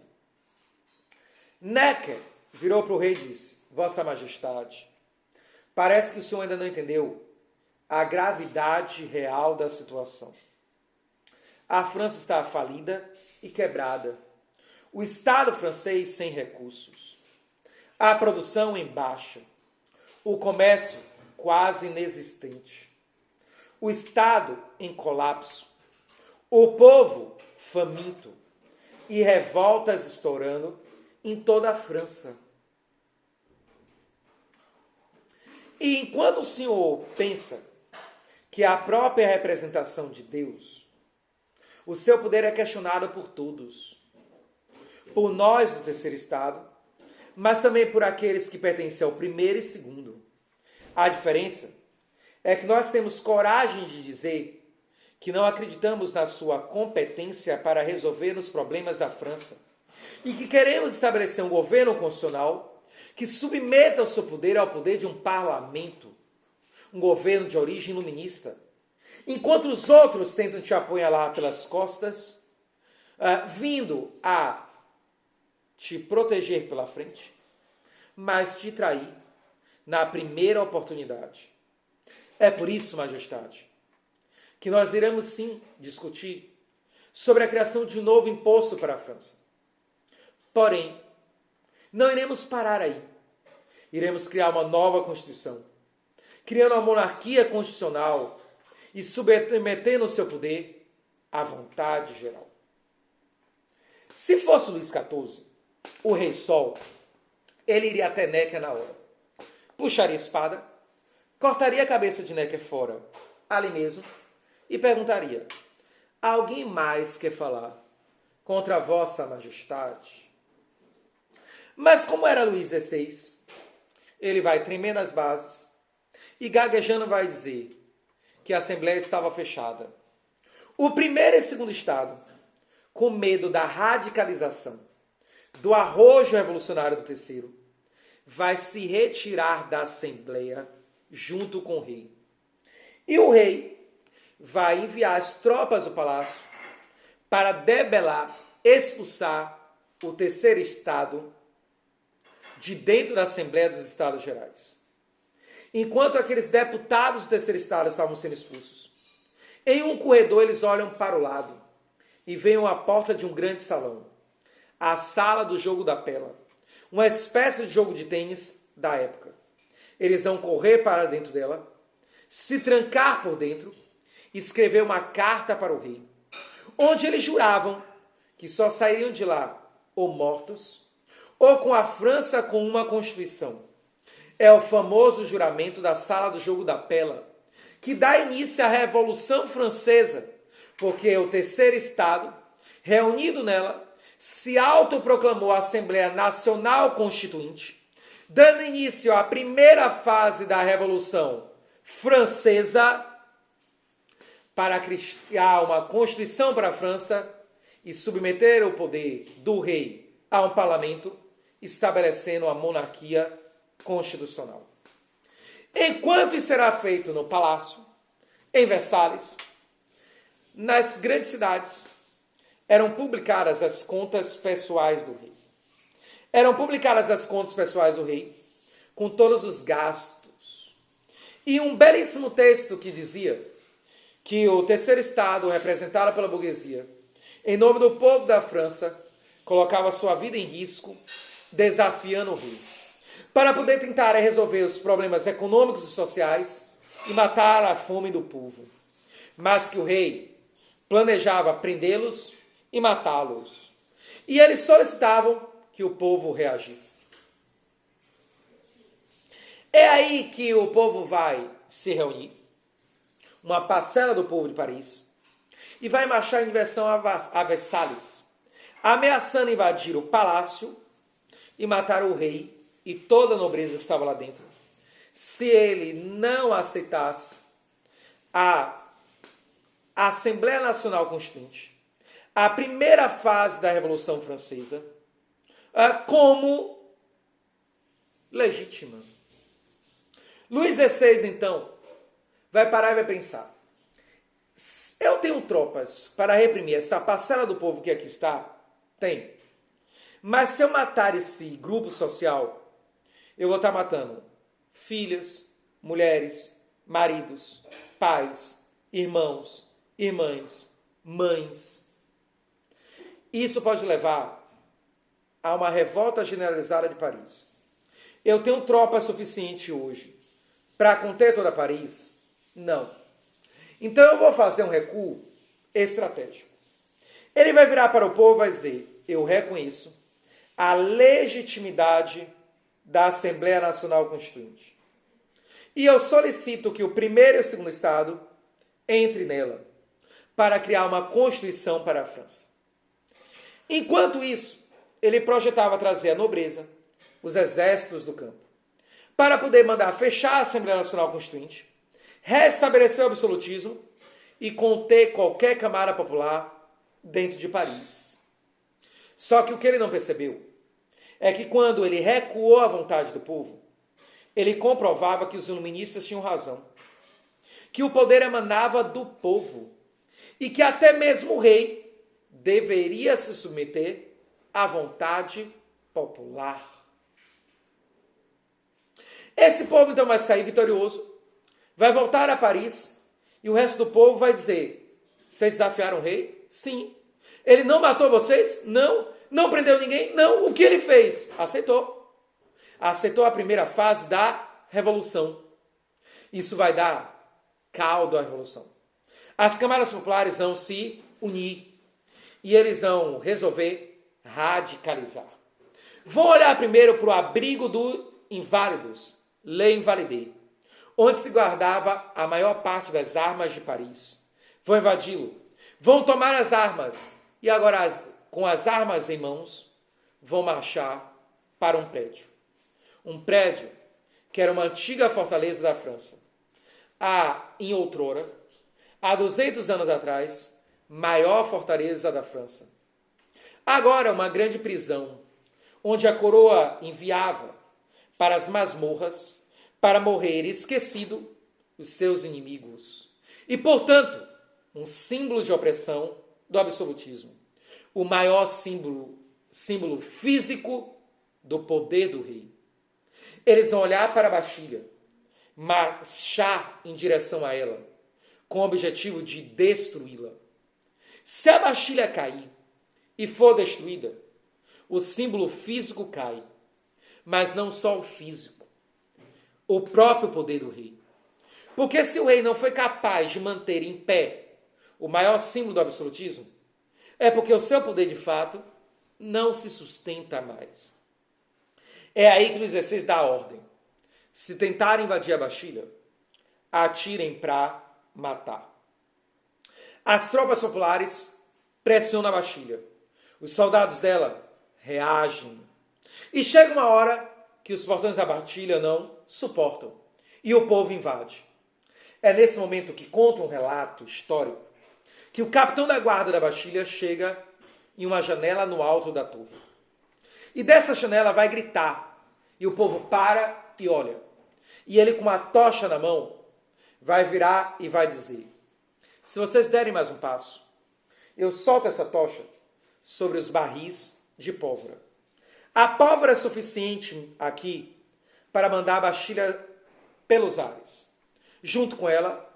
Necker virou para o rei e disse: Vossa Majestade, parece que o senhor ainda não entendeu a gravidade real da situação. A França está falida e quebrada. O Estado francês sem recursos. A produção em baixa. O comércio quase inexistente. O Estado em colapso. O povo faminto. E revoltas estourando em toda a França. E enquanto o senhor pensa que a própria representação de Deus, o seu poder é questionado por todos. Por nós do terceiro estado, mas também por aqueles que pertencem ao primeiro e segundo. A diferença é que nós temos coragem de dizer que não acreditamos na sua competência para resolver os problemas da França e que queremos estabelecer um governo constitucional que submeta o seu poder ao poder de um parlamento, um governo de origem iluminista, enquanto os outros tentam te apunhalar pelas costas, vindo a te proteger pela frente, mas te trair na primeira oportunidade. É por isso, Majestade, que nós iremos sim discutir sobre a criação de um novo imposto para a França. Porém, não iremos parar aí. Iremos criar uma nova Constituição, criando uma monarquia constitucional e submetendo o seu poder à vontade geral. Se fosse Luís XIV, o Rei Sol, ele iria até Necker na hora. Puxaria a espada, cortaria a cabeça de Necker fora, ali mesmo, e perguntaria: alguém mais quer falar contra a vossa majestade? Mas como era Luís XVI, ele vai tremer nas bases e gaguejando vai dizer que a Assembleia estava fechada. O primeiro e segundo estado, com medo da radicalização, do arrojo revolucionário do terceiro, vai se retirar da Assembleia junto com o rei. E o rei vai enviar as tropas do palácio para debelar, expulsar o terceiro Estado de dentro da Assembleia dos Estados Gerais. Enquanto aqueles deputados do terceiro Estado estavam sendo expulsos, em um corredor eles olham para o lado e veem a porta de um grande salão, a sala do jogo da pela, uma espécie de jogo de tênis da época. Eles vão correr para dentro dela, se trancar por dentro, escrever uma carta para o rei, onde eles juravam que só sairiam de lá ou mortos, ou com a França com uma Constituição. É o famoso juramento da sala do jogo da pela, que dá início à Revolução Francesa, porque o terceiro Estado, reunido nela, se autoproclamou a Assembleia Nacional Constituinte, dando início à primeira fase da Revolução Francesa, para criar uma Constituição para a França e submeter o poder do rei a um parlamento, estabelecendo a monarquia constitucional. Enquanto isso será feito no palácio, em Versalhes, nas grandes cidades, eram publicadas as contas pessoais do rei. Eram publicadas as contas pessoais do rei, com todos os gastos. E um belíssimo texto que dizia que o terceiro Estado, representado pela burguesia, em nome do povo da França, colocava sua vida em risco, desafiando o rei, para poder tentar resolver os problemas econômicos e sociais e matar a fome do povo. Mas que o rei planejava prendê-los e matá-los. E eles solicitavam que o povo reagisse. É aí que o povo vai se reunir, uma parcela do povo de Paris, e vai marchar em direção a Versalhes, ameaçando invadir o palácio e matar o rei e toda a nobreza que estava lá dentro, se ele não aceitasse a Assembleia Nacional Constituinte, a primeira fase da Revolução Francesa, como legítima. Luís XVI, então, vai parar e vai pensar: eu tenho tropas para reprimir essa parcela do povo que aqui está? Tem. Mas se eu matar esse grupo social, eu vou estar matando filhas, mulheres, maridos, pais, irmãos, irmãs, mães. Isso pode levar a uma revolta generalizada de Paris. Eu tenho tropa suficiente hoje para conter toda Paris? Não. Então eu vou fazer um recuo estratégico. Ele vai virar para o povo e vai dizer: eu reconheço a legitimidade da Assembleia Nacional Constituinte. E eu solicito que o primeiro e o segundo Estado entre nela para criar uma Constituição para a França. Enquanto isso, ele projetava trazer a nobreza, os exércitos do campo, para poder mandar fechar a Assembleia Nacional Constituinte, restabelecer o absolutismo e conter qualquer camada popular dentro de Paris. Só que o que ele não percebeu é que quando ele recuou a vontade do povo, ele comprovava que os iluministas tinham razão, que o poder emanava do povo e que até mesmo o rei deveria se submeter à vontade popular. Esse povo então vai sair vitorioso, vai voltar a Paris e o resto do povo vai dizer: vocês desafiaram o rei? Sim. Ele não matou vocês? Não. Não prendeu ninguém? Não. O que ele fez? Aceitou. Aceitou a primeira fase da revolução. Isso vai dar caldo à revolução. As camadas populares vão se unir e eles vão resolver radicalizar. Vão olhar primeiro para o abrigo dos inválidos, Les Invalides, onde se guardava a maior parte das armas de Paris. Vão invadi-lo, vão tomar as armas e agora, com as armas em mãos, vão marchar para um prédio. Um prédio que era uma antiga fortaleza da França. Em outrora, há 200 anos atrás, maior fortaleza da França. Agora uma grande prisão, onde a coroa enviava para as masmorras para morrer esquecido os seus inimigos. E, portanto, um símbolo de opressão do absolutismo, o maior símbolo físico do poder do rei. Eles vão olhar para a Bastilha, marchar em direção a ela, com o objetivo de destruí-la. Se a Bastilha cair e for destruída, o símbolo físico cai, mas não só o físico, o próprio poder do rei. Porque se o rei não foi capaz de manter em pé o maior símbolo do absolutismo, é porque o seu poder de fato não se sustenta mais. É aí que Luís XVI dá a ordem. Se tentarem invadir a Bastilha, atirem para matar. As tropas populares pressionam a Bastilha. Os soldados dela reagem. E chega uma hora que os portões da Bastilha não suportam. E o povo invade. É nesse momento que conta um relato histórico que o capitão da guarda da Bastilha chega em uma janela no alto da torre. E dessa janela vai gritar. E o povo para e olha. E ele, com uma tocha na mão, vai virar e vai dizer: se vocês derem mais um passo, eu solto essa tocha sobre os barris de pólvora. A pólvora é suficiente aqui para mandar a Bastilha pelos ares. Junto com ela,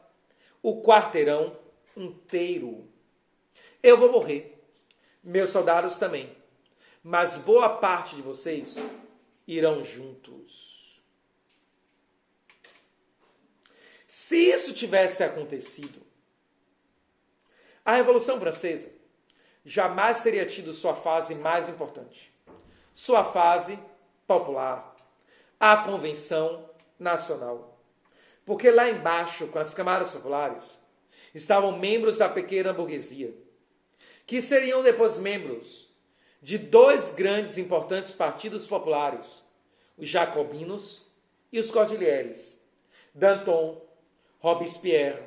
o quarteirão inteiro. Eu vou morrer. Meus soldados também. Mas boa parte de vocês irão juntos. Se isso tivesse acontecido, a Revolução Francesa jamais teria tido sua fase mais importante. Sua fase popular, a Convenção Nacional. Porque lá embaixo, com as camadas populares, estavam membros da pequena burguesia, que seriam depois membros de dois grandes e importantes partidos populares, os jacobinos e os cordilheiros, Danton, Robespierre,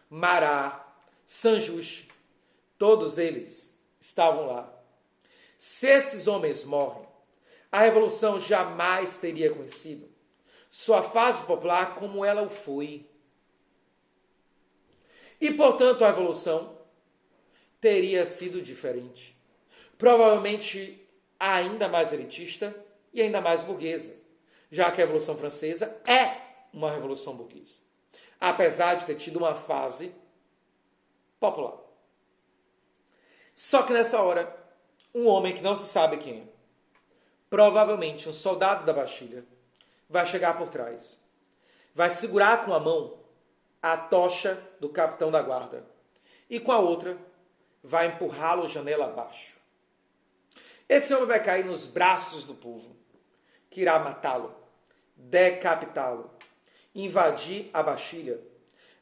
Marat, Saint-Just, todos eles estavam lá. Se esses homens morrem, a Revolução jamais teria conhecido sua fase popular como ela o foi. E, portanto, a Revolução teria sido diferente. Provavelmente ainda mais elitista e ainda mais burguesa, já que a Revolução Francesa é uma revolução burguesa, apesar de ter tido uma fase popular. Só que nessa hora, um homem que não se sabe quem é, provavelmente um soldado da Bastilha, vai chegar por trás, vai segurar com a mão a tocha do capitão da guarda e com a outra vai empurrá-lo janela abaixo. Esse homem vai cair nos braços do povo, que irá matá-lo, decapitá-lo, invadir a Bastilha,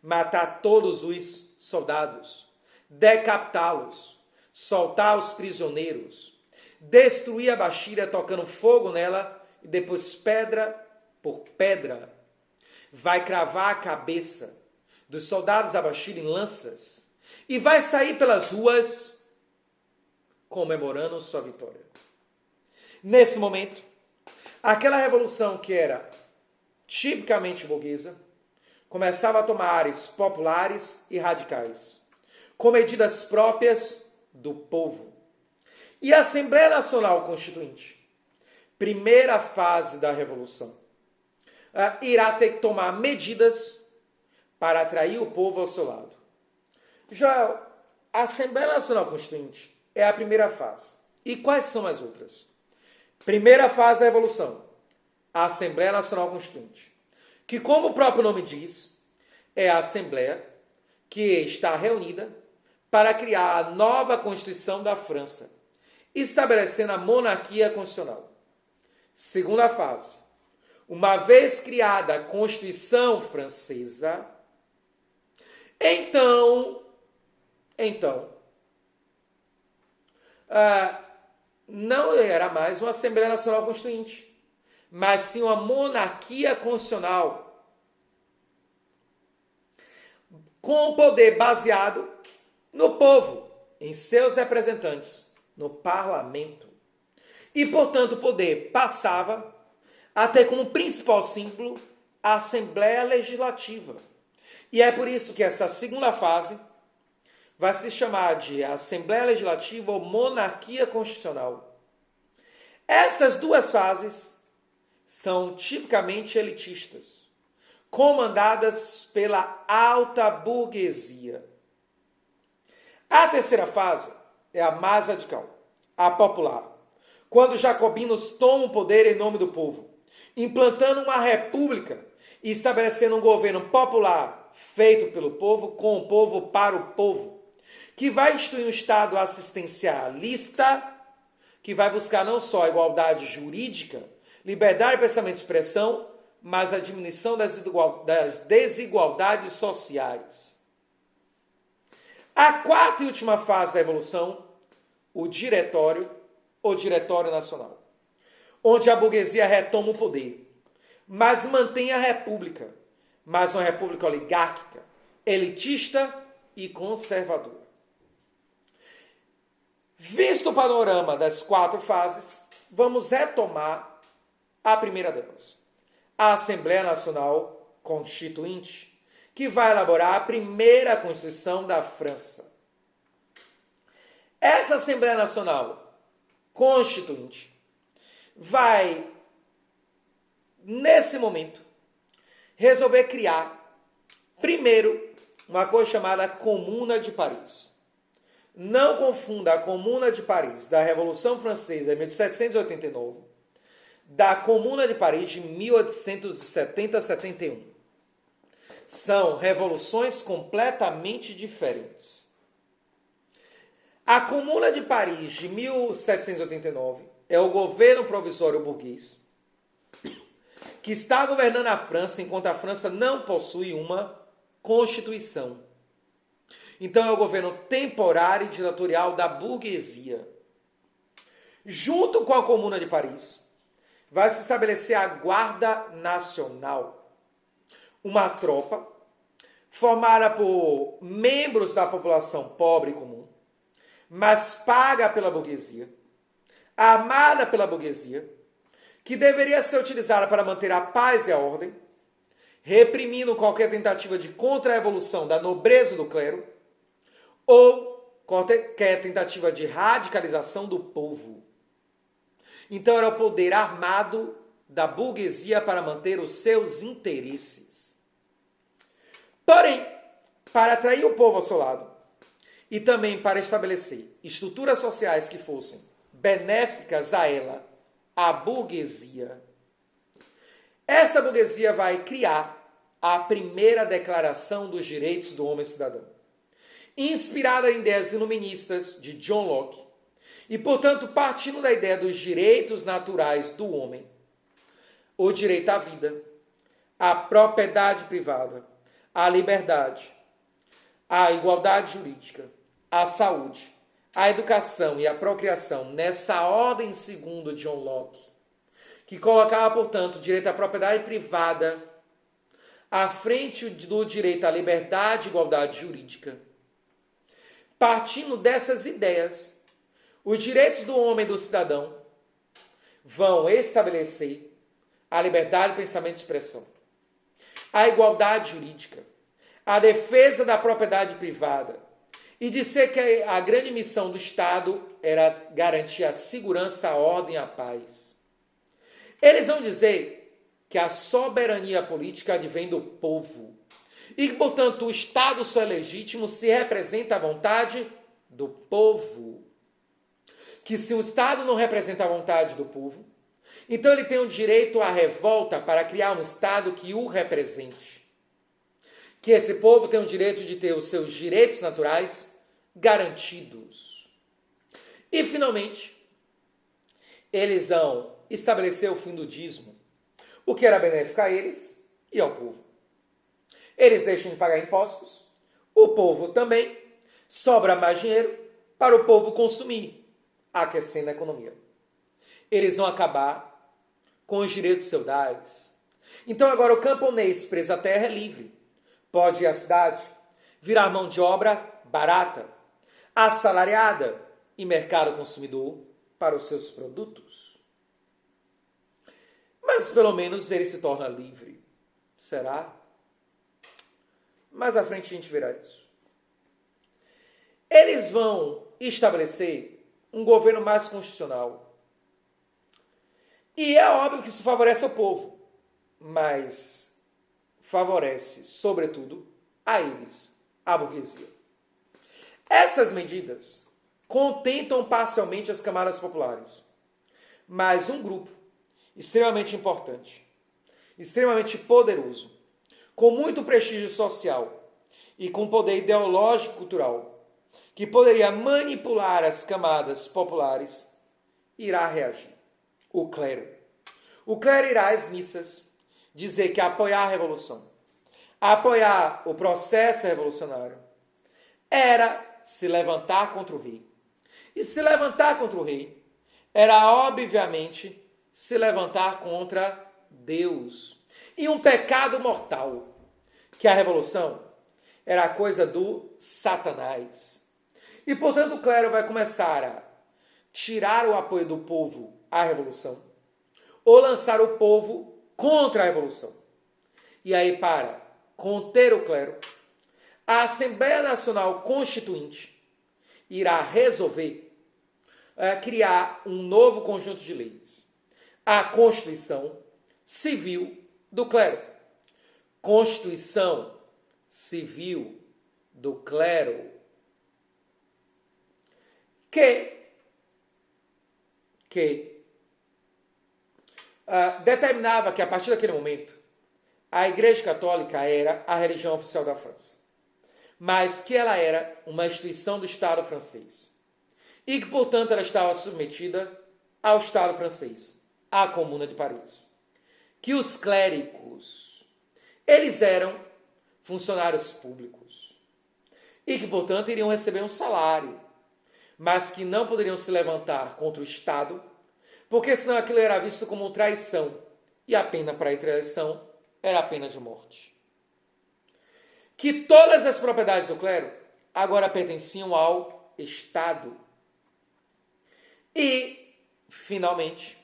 matar todos os soldados, decapitá-los, soltar os prisioneiros, destruir a Bastilha tocando fogo nela e depois, pedra por pedra, vai cravar a cabeça dos soldados da Bastilha em lanças e vai sair pelas ruas comemorando sua vitória. Nesse momento, aquela revolução que era tipicamente burguesa começava a tomar ares populares e radicais, com medidas próprias do povo. E a Assembleia Nacional Constituinte, primeira fase da Revolução, irá ter que tomar medidas para atrair o povo ao seu lado. Já a Assembleia Nacional Constituinte é a primeira fase. E quais são as outras? Primeira fase da Revolução, a Assembleia Nacional Constituinte, que, como o próprio nome diz, é a Assembleia que está reunida para criar a nova Constituição da França, estabelecendo a monarquia constitucional. Segunda fase, uma vez criada a Constituição Francesa, então não era mais uma Assembleia Nacional Constituinte, mas sim uma monarquia constitucional, com poder baseado no povo, em seus representantes, no parlamento. E, portanto, o poder passava a ter como principal símbolo a Assembleia Legislativa. E é por isso que essa segunda fase vai se chamar de Assembleia Legislativa ou Monarquia Constitucional. Essas duas fases são tipicamente elitistas, comandadas pela alta burguesia. A terceira fase é a mais radical, a popular, quando os jacobinos tomam o poder em nome do povo, implantando uma república e estabelecendo um governo popular feito pelo povo, com o povo, para o povo, que vai instituir um Estado assistencialista, que vai buscar não só a igualdade jurídica, liberdade de pensamento e expressão, mas a diminuição das desigualdades sociais. A quarta e última fase da Revolução, o Diretório ou Diretório Nacional, onde a burguesia retoma o poder, mas mantém a república, mas uma república oligárquica, elitista e conservadora. Visto o panorama das quatro fases, vamos retomar a primeira delas, a Assembleia Nacional Constituinte, que vai elaborar a primeira Constituição da França. Essa Assembleia Nacional Constituinte vai, nesse momento, resolver criar, primeiro, uma coisa chamada Comuna de Paris. Não confunda a Comuna de Paris da Revolução Francesa em 1789 da Comuna de Paris de 1870-71. São revoluções completamente diferentes. A Comuna de Paris de 1789 é o governo provisório burguês que está governando a França enquanto a França não possui uma Constituição. Então é o governo temporário e ditatorial da burguesia. Junto com a Comuna de Paris, vai se estabelecer a Guarda Nacional, uma tropa formada por membros da população pobre e comum, mas paga pela burguesia, amada pela burguesia, que deveria ser utilizada para manter a paz e a ordem, reprimindo qualquer tentativa de contra-revolução da nobreza do clero, ou qualquer tentativa de radicalização do povo. Então era o poder armado da burguesia para manter os seus interesses. Porém, para atrair o povo ao seu lado, e também para estabelecer estruturas sociais que fossem benéficas a ela, a burguesia, essa burguesia vai criar a primeira Declaração dos Direitos do Homem Cidadão, inspirada em ideias iluministas de John Locke, e, portanto, partindo da ideia dos direitos naturais do homem, o direito à vida, à propriedade privada, à liberdade, à igualdade jurídica, à saúde, à educação e à procriação, nessa ordem segundo John Locke, que colocava, portanto, o direito à propriedade privada à frente do direito à liberdade e igualdade jurídica. Partindo dessas ideias, os direitos do homem e do cidadão vão estabelecer a liberdade de pensamento e expressão, a igualdade jurídica, a defesa da propriedade privada e dizer que a grande missão do Estado era garantir a segurança, a ordem e a paz. Eles vão dizer que a soberania política advém do povo e que, portanto, o Estado só é legítimo se representa a vontade do povo. Que se o Estado não representa a vontade do povo, então ele tem o direito à revolta para criar um Estado que o represente. Que esse povo tem o direito de ter os seus direitos naturais garantidos. E, finalmente, eles vão estabelecer o fim do dízimo, o que era benéfico a eles e ao povo. Eles deixam de pagar impostos, o povo também, sobra mais dinheiro para o povo consumir, aquecendo a economia. Eles vão acabar com os direitos feudais. Então agora o camponês preso à terra é livre. Pode ir à cidade, virar mão de obra barata, assalariada e mercado consumidor para os seus produtos. Mas pelo menos ele se torna livre. Será? Mais à frente a gente verá isso. eles vão estabelecer um governo mais constitucional. E é óbvio que isso favorece o povo, mas favorece, sobretudo, a eles, a burguesia. Essas medidas contentam parcialmente as camadas populares, mas um grupo extremamente importante, extremamente poderoso, com muito prestígio social e com poder ideológico e cultural, que poderia manipular as camadas populares, irá reagir. O clero. O clero irá às missas dizer que apoiar a revolução, apoiar o processo revolucionário, era se levantar contra o rei. E se levantar contra o rei era, obviamente, se levantar contra Deus. E um pecado mortal, que a revolução era a coisa do Satanás. E, portanto, o clero vai começar a tirar o apoio do povo à revolução, ou lançar o povo contra a revolução. E aí, para conter o clero, a Assembleia Nacional Constituinte irá resolver criar um novo conjunto de leis. A Constituição Civil do Clero. Constituição Civil do Clero. Que determinava que, a partir daquele momento, a Igreja Católica era a religião oficial da França, mas que ela era uma instituição do Estado francês e que, portanto, ela estava submetida ao Estado francês, à Comuna de Paris. Que os clérigos, eles eram funcionários públicos e que, portanto, iriam receber um salário, mas que não poderiam se levantar contra o Estado, porque senão aquilo era visto como traição, e a pena para a traição era a pena de morte. Que todas as propriedades do clero agora pertenciam ao Estado. E, finalmente,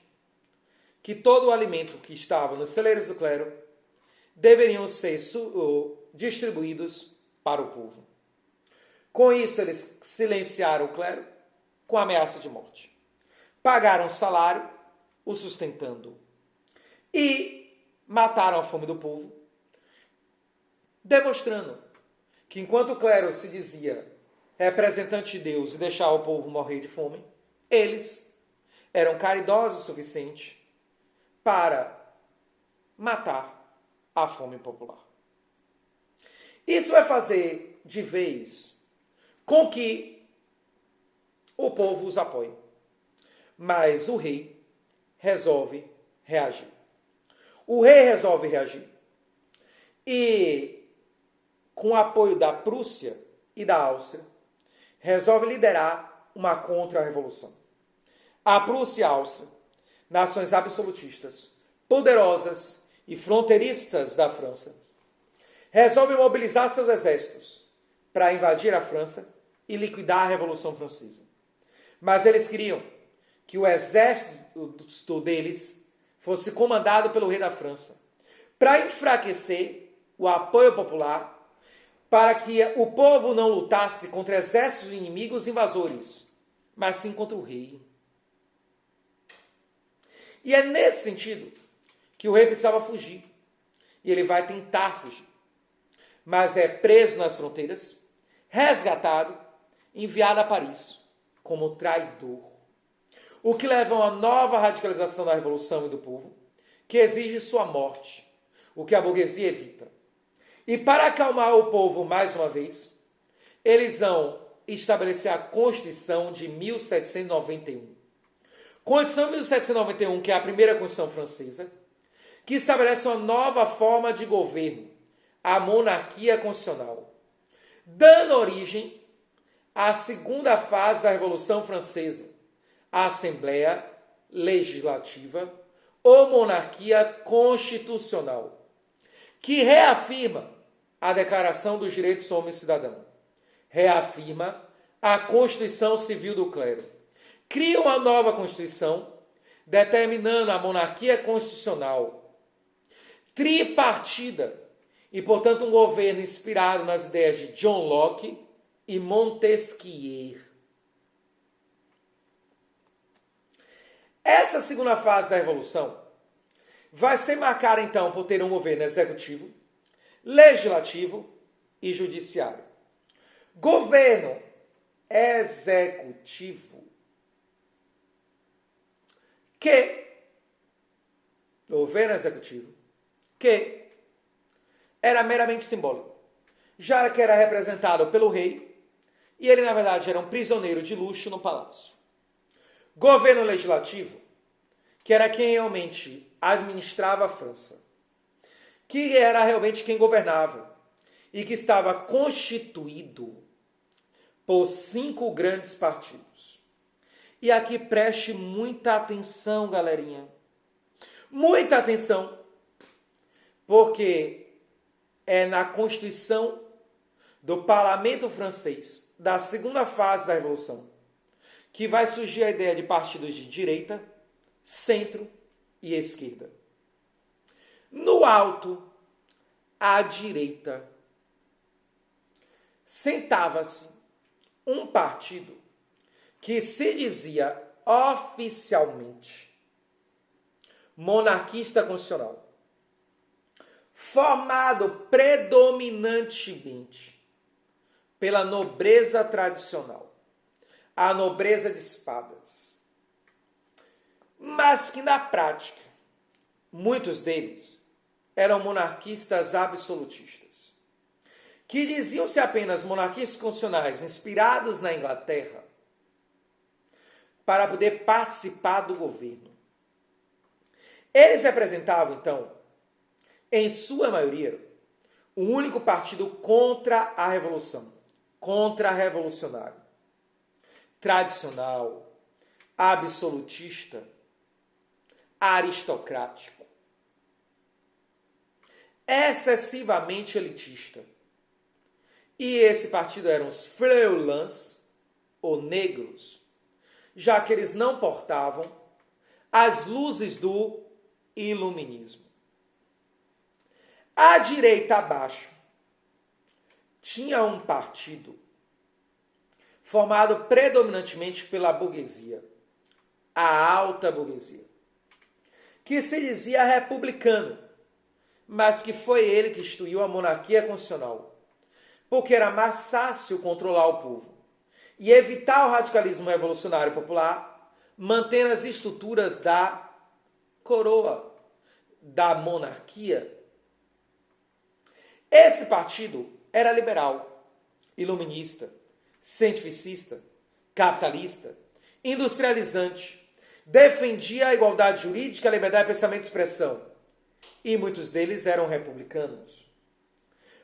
que todo o alimento que estava nos celeiros do clero deveriam ser distribuídos para o povo. Com isso, eles silenciaram o clero com ameaça de morte. Pagaram o salário, o sustentando. E mataram a fome do povo, demonstrando que enquanto o clero se dizia representante de Deus e deixava o povo morrer de fome, eles eram caridosos o suficiente para matar a fome popular. Isso vai fazer de vez com que o povo os apoie. Mas o rei resolve reagir. O rei resolve reagir. E, com o apoio da Prússia e da Áustria, resolve liderar uma contra-revolução. A Prússia e a Áustria, nações absolutistas, poderosas e fronteiristas da França, resolvem mobilizar seus exércitos para invadir a França e liquidar a Revolução Francesa. Mas eles queriam que o exército deles fosse comandado pelo rei da França, para enfraquecer o apoio popular, para que o povo não lutasse contra exércitos inimigos invasores, mas sim contra o rei. E é nesse sentido que o rei precisava fugir. E ele vai tentar fugir. Mas é preso nas fronteiras, resgatado, enviado a Paris como traidor. O que leva a uma nova radicalização da revolução e do povo, que exige sua morte, o que a burguesia evita. E para acalmar o povo mais uma vez, eles vão estabelecer a Constituição de 1791. Constituição de 1791, que é a primeira Constituição francesa, que estabelece uma nova forma de governo, a monarquia constitucional, dando origem à segunda fase da Revolução Francesa, a Assembleia Legislativa ou monarquia constitucional, que reafirma a Declaração dos Direitos do Homem e Cidadão, reafirma a Constituição Civil do Clero, cria uma nova Constituição, determinando a monarquia constitucional, tripartida, e, portanto, um governo inspirado nas ideias de John Locke e Montesquieu. Essa segunda fase da Revolução vai ser marcada, então, por ter um governo executivo, legislativo e judiciário. Governo executivo que era meramente simbólico, já que era representado pelo rei e ele, na verdade, era um prisioneiro de luxo no palácio. Governo legislativo, que era quem realmente administrava a França, que era realmente quem governava e que estava constituído por 5 grandes partidos. E aqui preste muita atenção, galerinha. Muita atenção, porque é na Constituição do Parlamento francês, da segunda fase da Revolução, que vai surgir a ideia de partidos de direita, centro e esquerda. No alto, à direita, sentava-se um partido que se dizia oficialmente monarquista constitucional, formado predominantemente pela nobreza tradicional, a nobreza de espadas, mas que na prática, muitos deles eram monarquistas absolutistas, que diziam-se apenas monarquistas constitucionais inspirados na Inglaterra para poder participar do governo. Eles representavam, então, em sua maioria, o único partido contra a Revolução, contra-revolucionário, tradicional, absolutista, aristocrático, excessivamente elitista. E esse partido eram os Feuillants, ou negros, já que eles não portavam as luzes do iluminismo. À direita abaixo, tinha um partido formado predominantemente pela burguesia, a alta burguesia, que se dizia republicano, mas que foi ele que instituiu a monarquia constitucional, porque era mais fácil controlar o povo e evitar o radicalismo revolucionário popular, mantendo as estruturas da coroa, da monarquia. Esse partido era liberal, iluminista, cientificista, capitalista, industrializante, defendia a igualdade jurídica, a liberdade de pensamento e expressão. E muitos deles eram republicanos.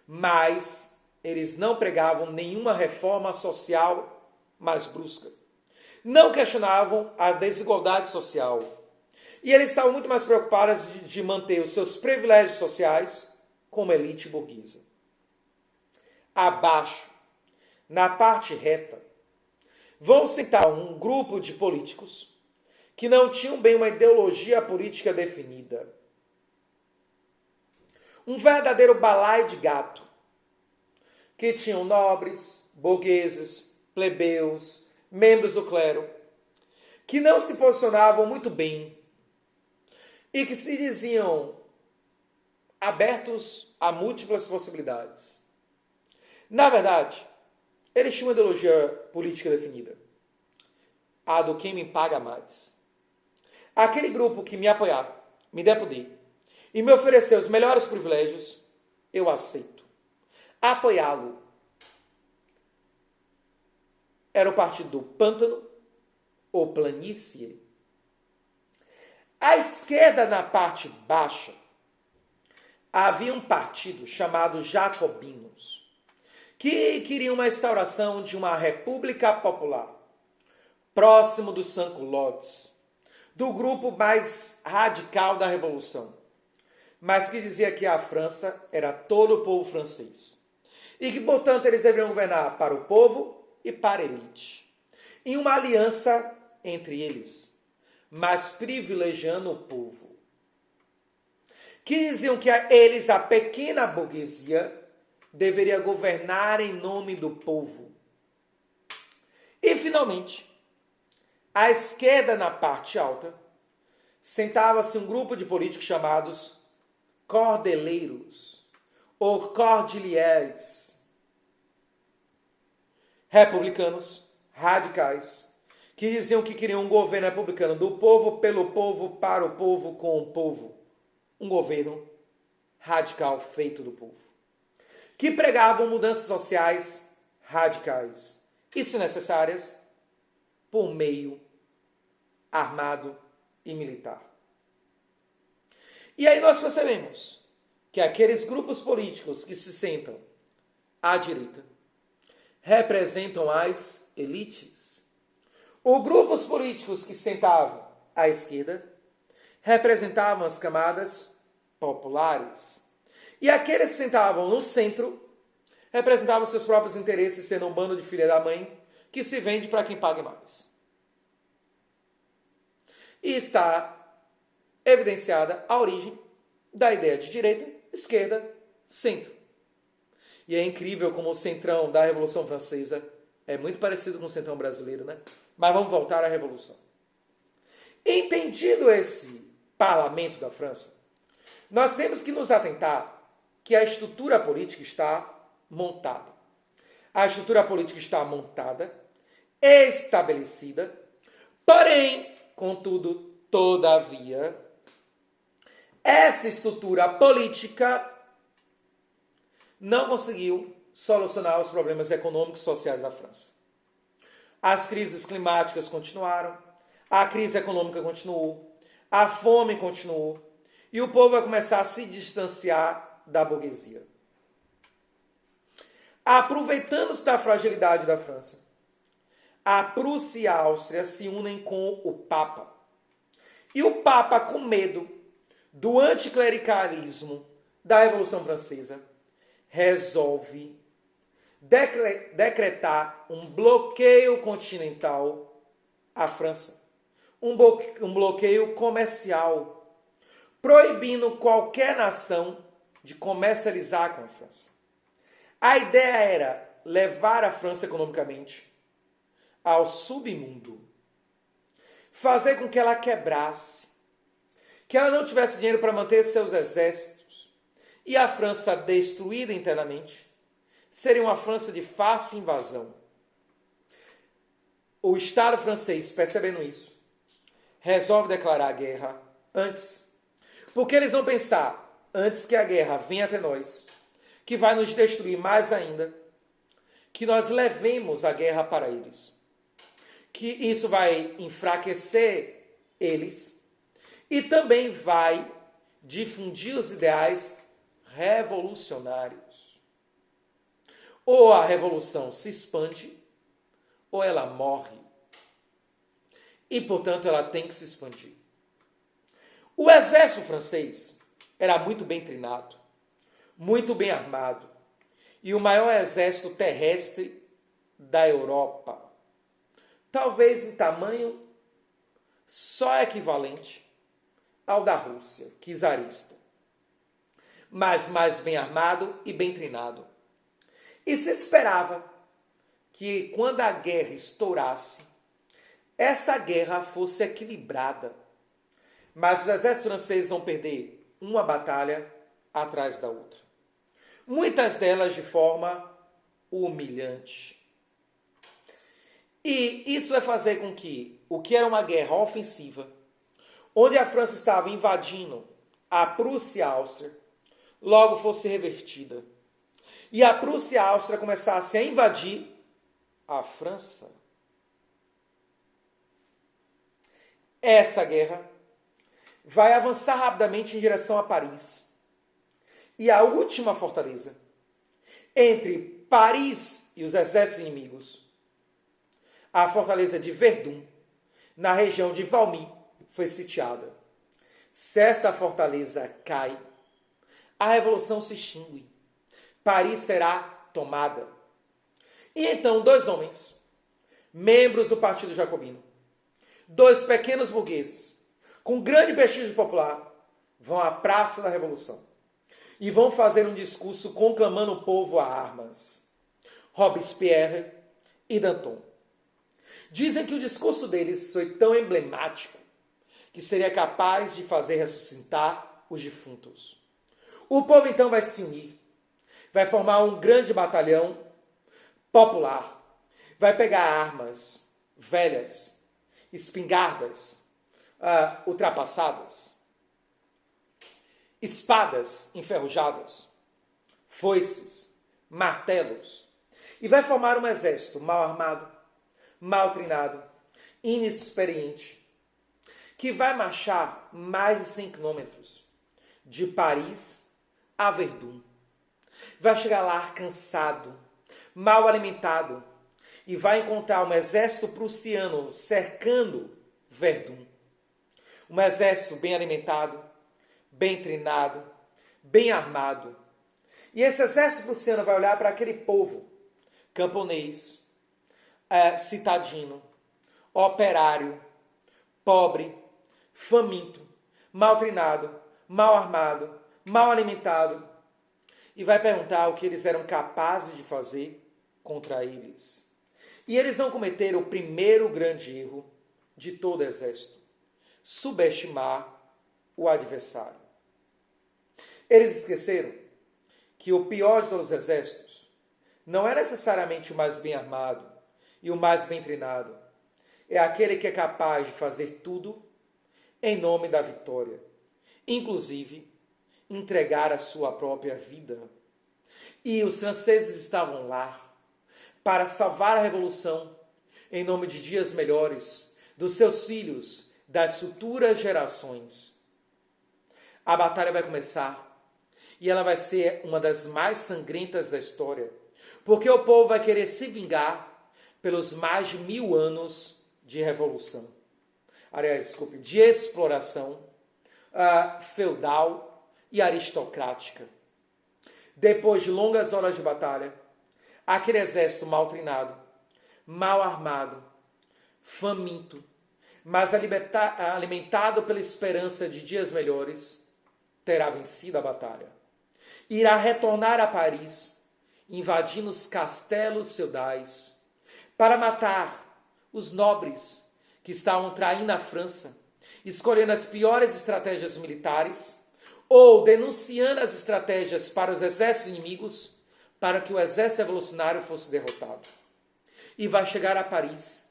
Mas eles não pregavam nenhuma reforma social mais brusca. Não questionavam a desigualdade social. E eles estavam muito mais preocupados de manter os seus privilégios sociais como elite burguesa. Abaixo, na parte reta, vão sentar um grupo de políticos que não tinham bem uma ideologia política definida. Um verdadeiro balaio de gato, que tinham nobres, burgueses, plebeus, membros do clero, que não se posicionavam muito bem e que se diziam abertos a múltiplas possibilidades. Na verdade, eles tinham uma ideologia política definida. A do quem me paga mais. Aquele grupo que me apoiar, me der poder e me oferecer os melhores privilégios, eu aceito. Apoiá-lo era o partido do pântano ou planície. À esquerda, na parte baixa, havia um partido chamado Jacobinos, que queria uma instauração de uma república popular, próximo dos sans-culottes, do grupo mais radical da Revolução, mas que dizia que a França era todo o povo francês, e que, portanto, eles deveriam governar para o povo e para a elite, em uma aliança entre eles, mas privilegiando o povo. Que diziam que eles, a pequena burguesia, deveria governar em nome do povo, finalmente, à esquerda, na parte alta, sentava-se um grupo de políticos chamados cordeleiros, ou cordilheiros, republicanos, radicais, que diziam que queriam um governo republicano do povo, pelo povo, para o povo, com o povo. Um governo radical feito do povo. Que pregavam mudanças sociais radicais e, se necessárias, por meio armado e militar. E aí nós percebemos que aqueles grupos políticos que se sentam à direita representam as elites. Os grupos políticos que sentavam à esquerda representavam as camadas populares. E aqueles que sentavam no centro representavam seus próprios interesses, sendo um bando de filha da mãe que se vende para quem pague mais. E está evidenciada a origem da ideia de direita, esquerda, centro. E é incrível como o centrão da Revolução Francesa é muito parecido com o centrão brasileiro, né? Mas vamos voltar à Revolução. Entendido esse parlamento da França, nós temos que nos atentar que a estrutura política está montada. A estrutura política está montada, estabelecida, porém, contudo, todavia, essa estrutura política não conseguiu solucionar os problemas econômicos e sociais da França. As crises climáticas continuaram, a crise econômica continuou, a fome continuou, e o povo vai começar a se distanciar da burguesia. Aproveitando-se da fragilidade da França, a Prússia e a Áustria se unem com o Papa. E o Papa, com medo do anticlericalismo da Revolução Francesa, resolve decretar um bloqueio continental à França. Um bloqueio comercial, proibindo qualquer nação de comercializar com a França. A ideia era levar a França economicamente ao submundo, fazer com que ela quebrasse, que ela não tivesse dinheiro para manter seus exércitos, e a França destruída internamente seria uma França de fácil invasão. O Estado francês, percebendo isso, resolve declarar guerra antes, porque eles vão pensar, antes que a guerra venha até nós, que vai nos destruir mais ainda, que nós levemos a guerra para eles, que isso vai enfraquecer eles e também vai difundir os ideais revolucionários. Ou a revolução se expande, ou ela morre. E, portanto, ela tem que se expandir. O exército francês era muito bem treinado, muito bem armado, e o maior exército terrestre da Europa. Talvez em tamanho só equivalente ao da Rússia, czarista, mas mais bem armado e bem treinado. E se esperava que quando a guerra estourasse, essa guerra fosse equilibrada. Mas os exércitos franceses vão perder uma batalha atrás da outra. Muitas delas de forma humilhante. E isso vai fazer com que o que era uma guerra ofensiva, onde a França estava invadindo a Prússia e a Áustria, logo fosse revertida. E a Prússia e a Áustria começassem a invadir a França. Essa guerra vai avançar rapidamente em direção a Paris. E a última fortaleza entre Paris e os exércitos inimigos, a fortaleza de Verdun, na região de Valmy, foi sitiada. Se essa fortaleza cai, a revolução se extingue. Paris será tomada. E então, dois homens, membros do Partido Jacobino, dois pequenos burgueses, com grande prestígio popular, vão à Praça da Revolução e vão fazer um discurso conclamando o povo a armas. Robespierre e Danton. Dizem que o discurso deles foi tão emblemático que seria capaz de fazer ressuscitar os defuntos. O povo então vai se unir, vai formar um grande batalhão popular, vai pegar armas velhas, espingardas ultrapassadas, espadas enferrujadas, foices, martelos, e vai formar um exército mal armado, mal treinado, inexperiente, que vai marchar mais de 100 quilômetros de Paris a Verdun. Vai chegar lá cansado, mal alimentado, e vai encontrar um exército prussiano cercando Verdun. Um exército bem alimentado, bem treinado, bem armado. E esse exército prussiano vai olhar para aquele povo camponês, citadino, operário, pobre, faminto, mal treinado, mal armado, mal alimentado, e vai perguntar o que eles eram capazes de fazer contra eles. E eles vão cometer o primeiro grande erro de todo exército: subestimar o adversário. Eles esqueceram que o pior de todos os exércitos não é necessariamente o mais bem armado e o mais bem treinado. É aquele que é capaz de fazer tudo em nome da vitória, inclusive entregar a sua própria vida. E os franceses estavam lá para salvar a revolução em nome de dias melhores, dos seus filhos, das futuras gerações. A batalha vai começar e ela vai ser uma das mais sangrentas da história, porque o povo vai querer se vingar pelos mais de 1000 anos de revolução. Aliás, desculpe, de exploração feudal e aristocrática. Depois de longas horas de batalha, aquele exército mal treinado, mal armado, faminto, mas alimentado pela esperança de dias melhores, terá vencido a batalha. Irá retornar a Paris, invadindo os castelos feudais, para matar os nobres que estavam traindo a França, escolhendo as piores estratégias militares, ou denunciando as estratégias para os exércitos inimigos, para que o exército revolucionário fosse derrotado. E vai chegar a Paris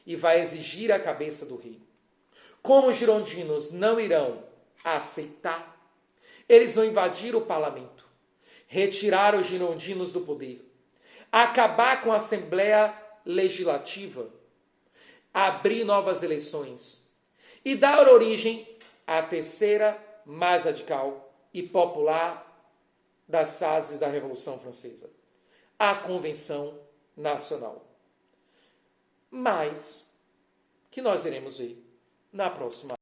e vai exigir a cabeça do rei. Como os girondinos não irão aceitar, eles vão invadir o parlamento, retirar os girondinos do poder, acabar com a Assembleia Legislativa, abrir novas eleições e dar origem à terceira mais radical e popular das fases da Revolução Francesa, a Convenção Nacional. Mas que nós iremos ver na próxima